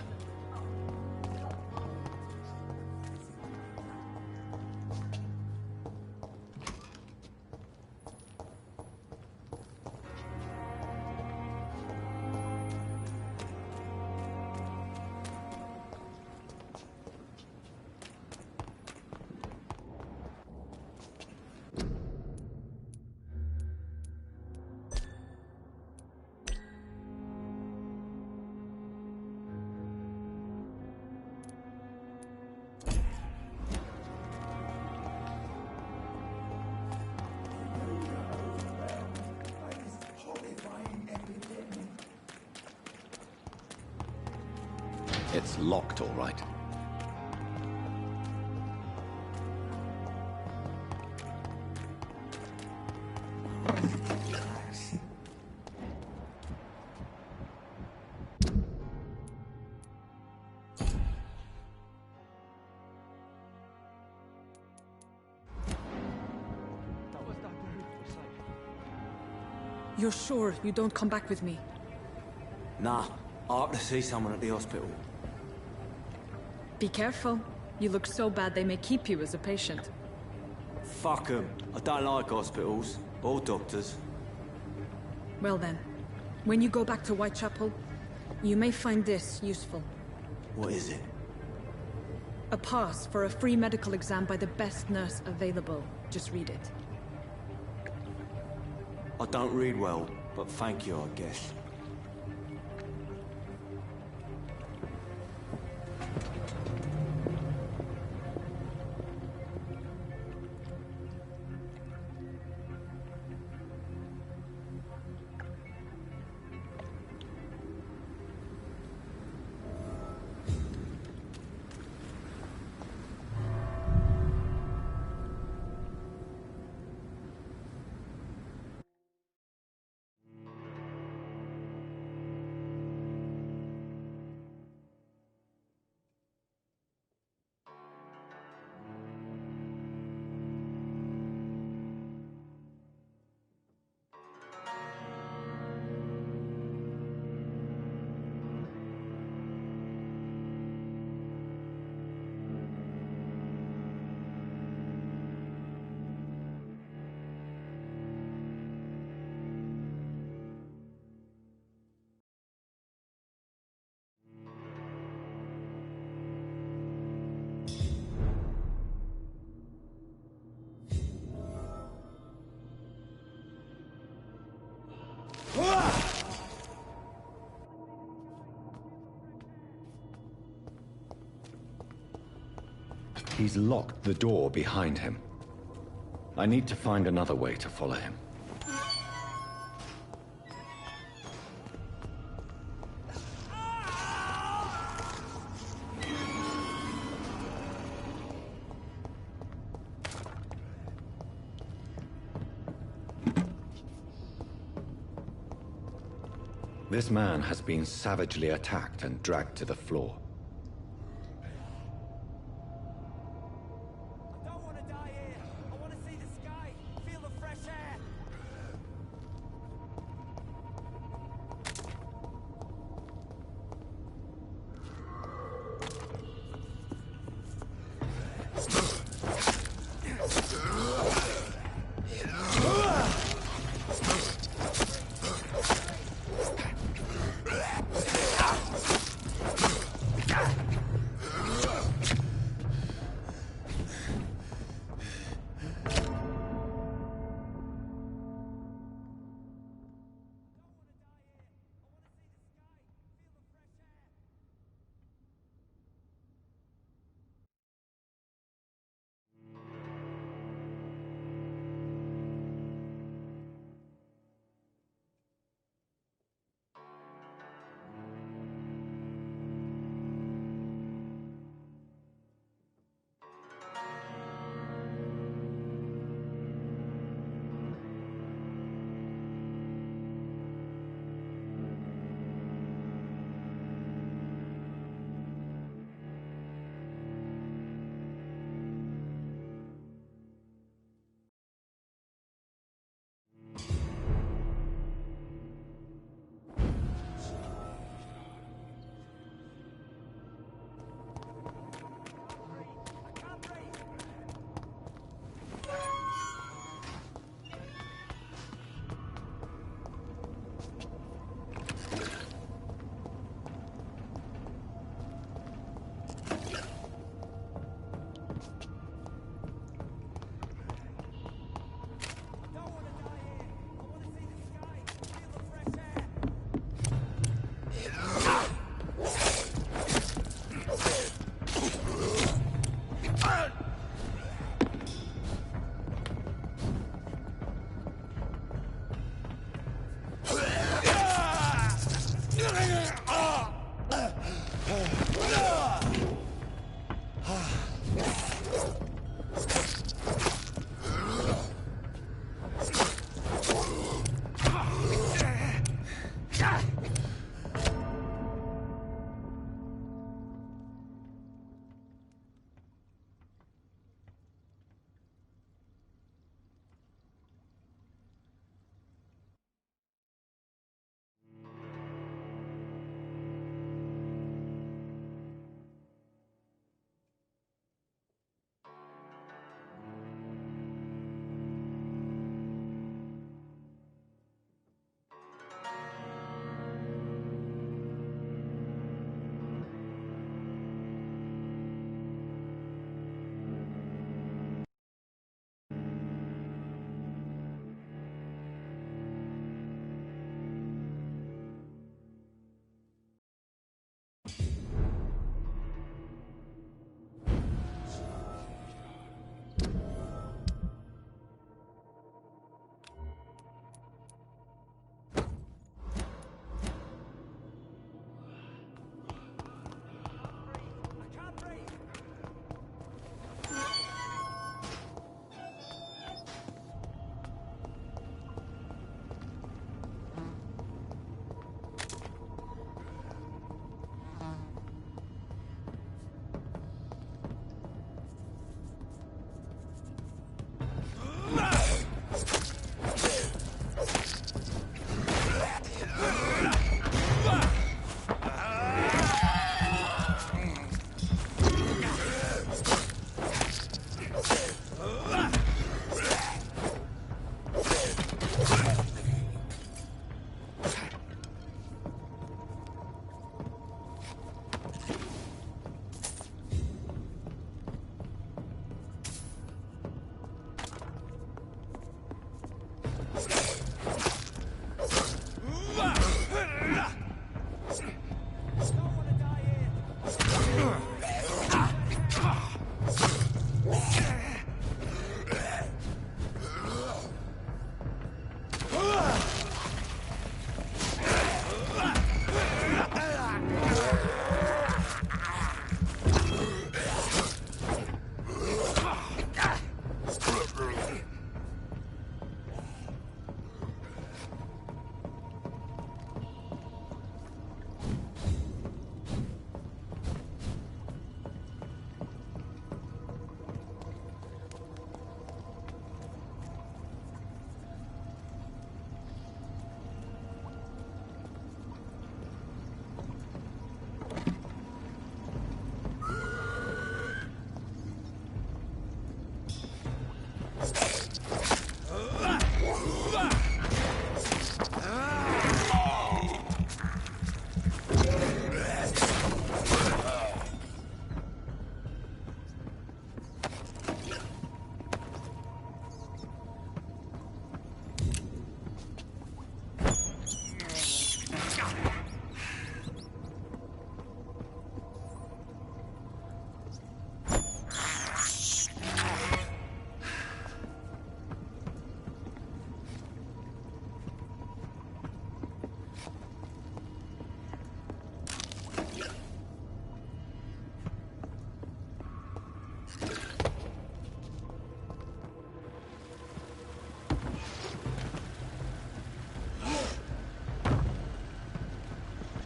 It's locked, all right. You're sure you don't come back with me? Nah, I have to see someone at the hospital. Be careful. You look so bad they may keep you as a patient. Fuck 'em. I don't like hospitals. Or doctors. Well then, when you go back to Whitechapel, you may find this useful. What is it? A pass for a free medical exam by the best nurse available. Just read it. I don't read well, but thank you, I guess. He's locked the door behind him. I need to find another way to follow him. This man has been savagely attacked and dragged to the floor.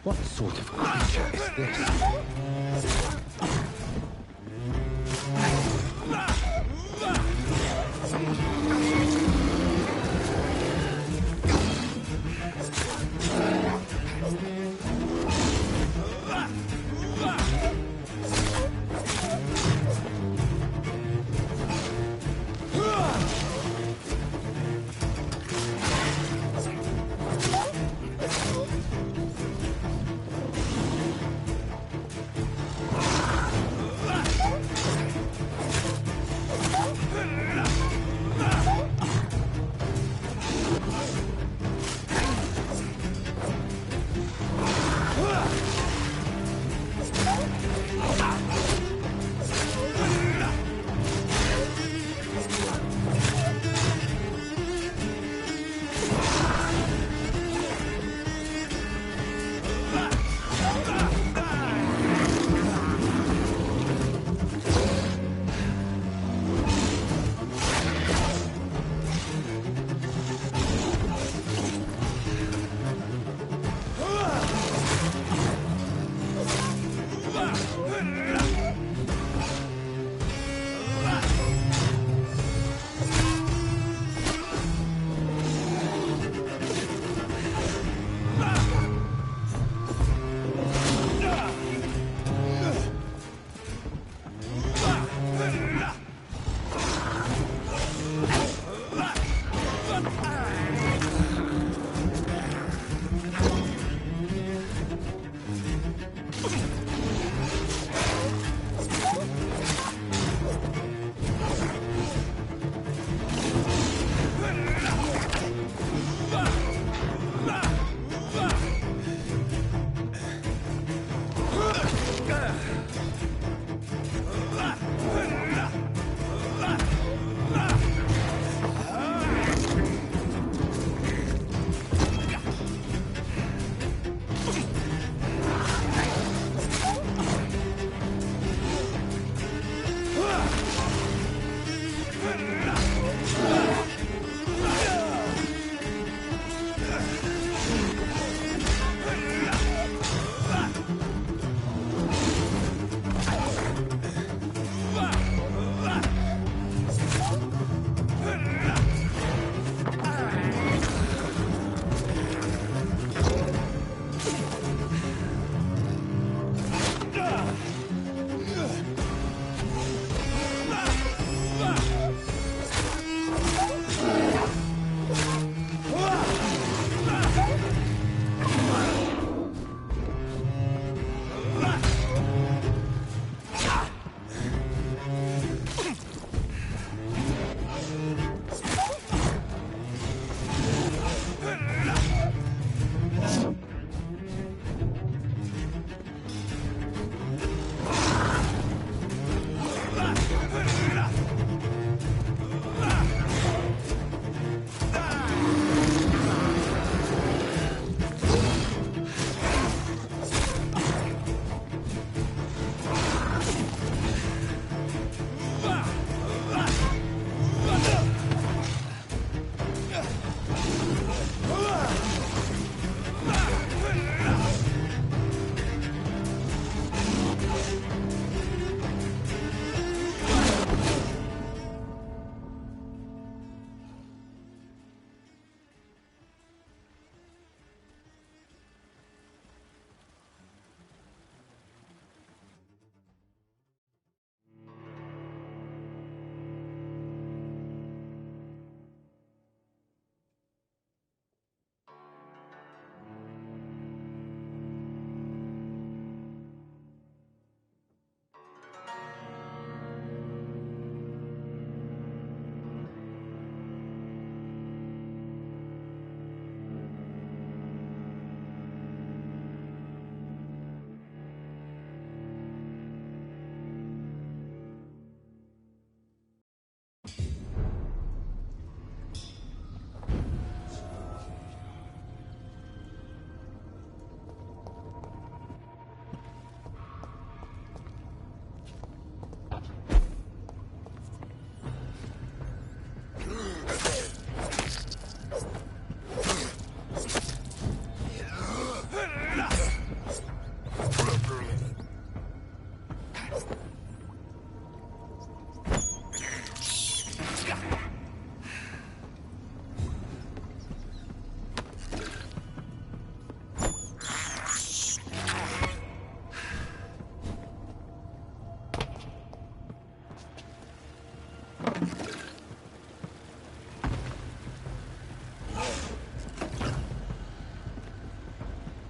What sort of creature is this?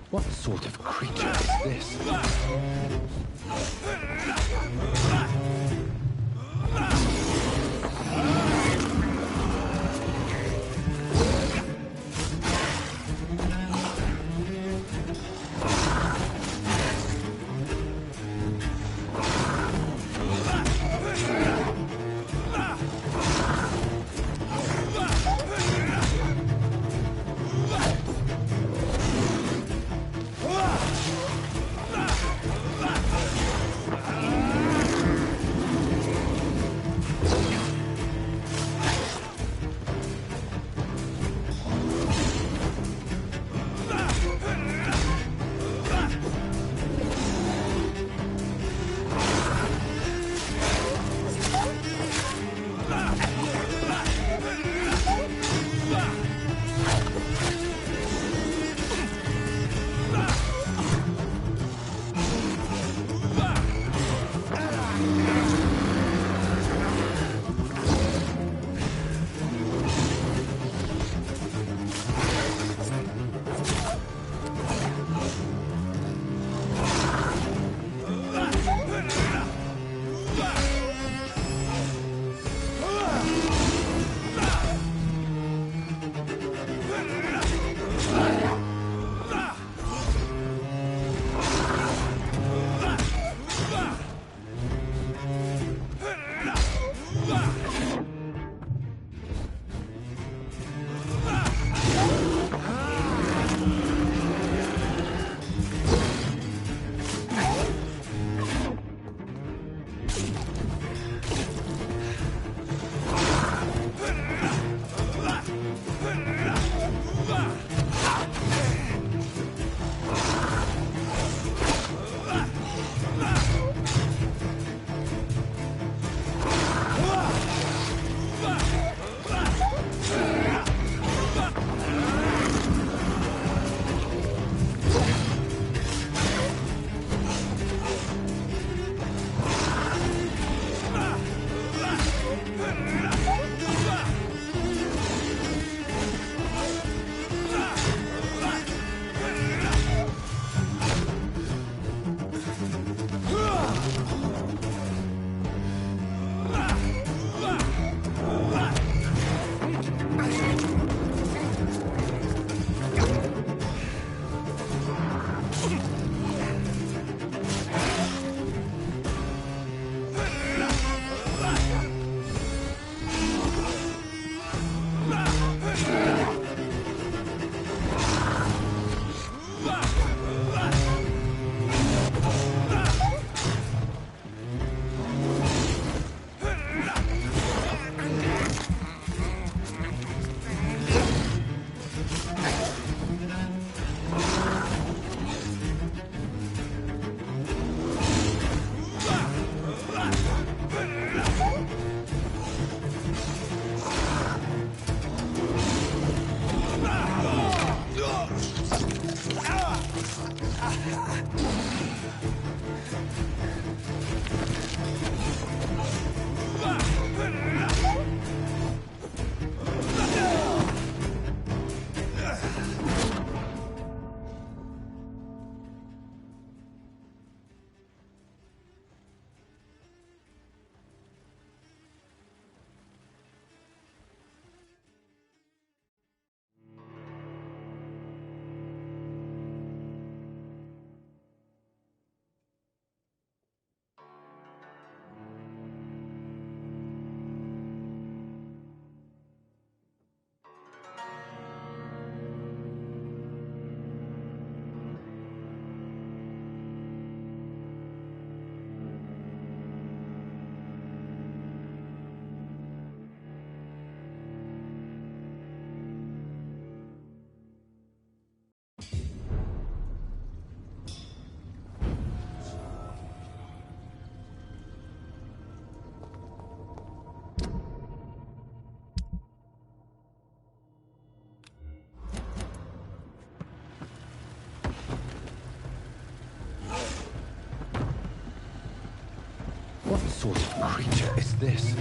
What sort of creature is this? What sort of creature is this?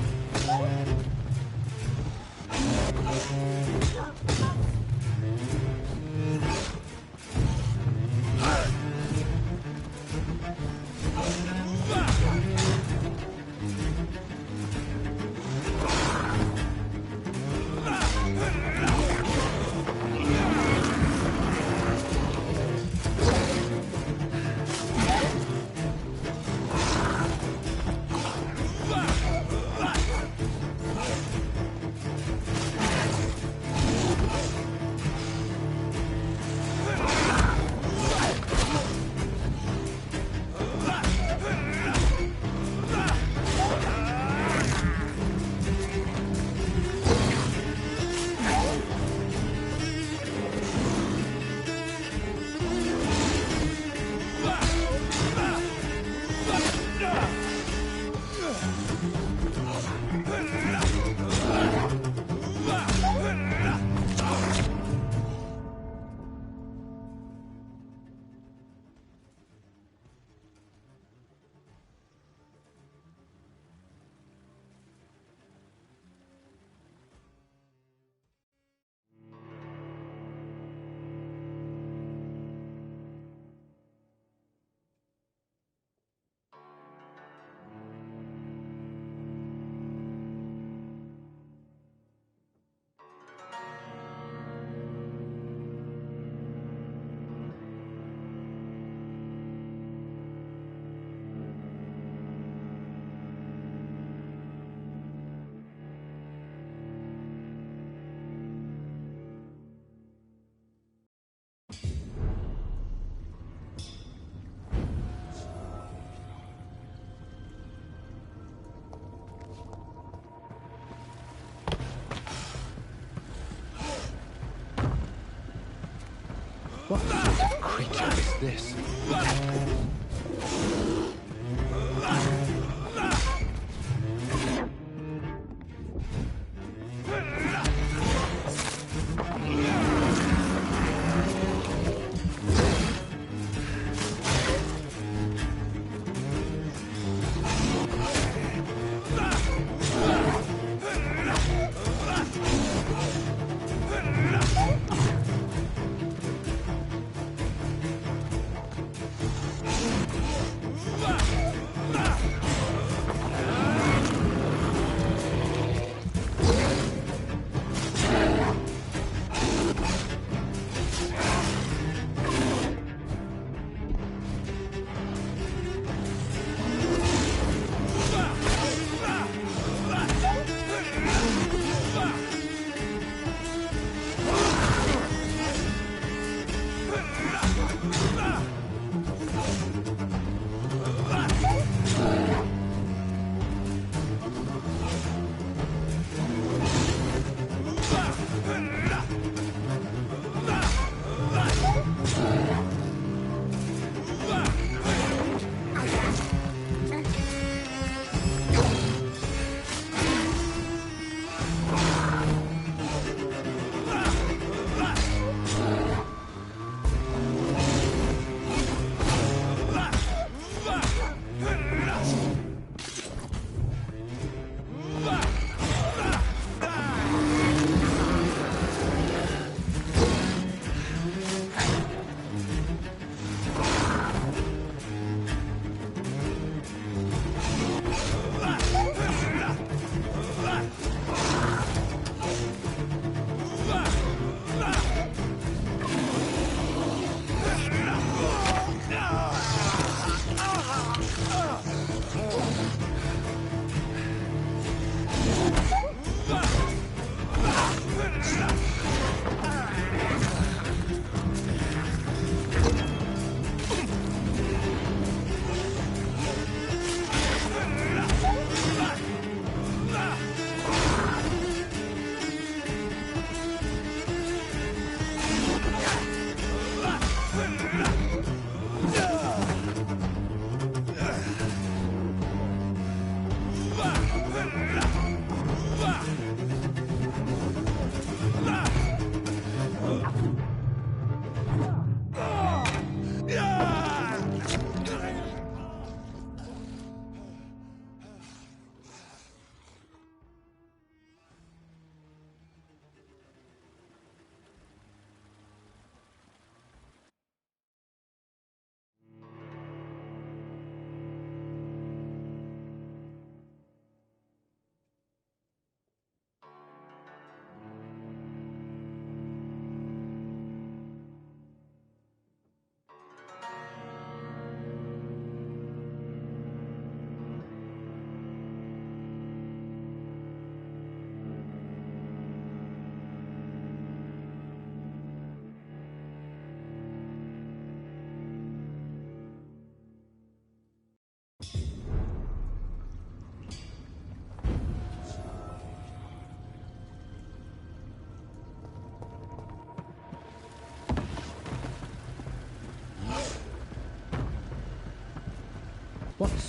What sort of creature is this?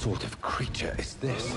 sort of creature is this?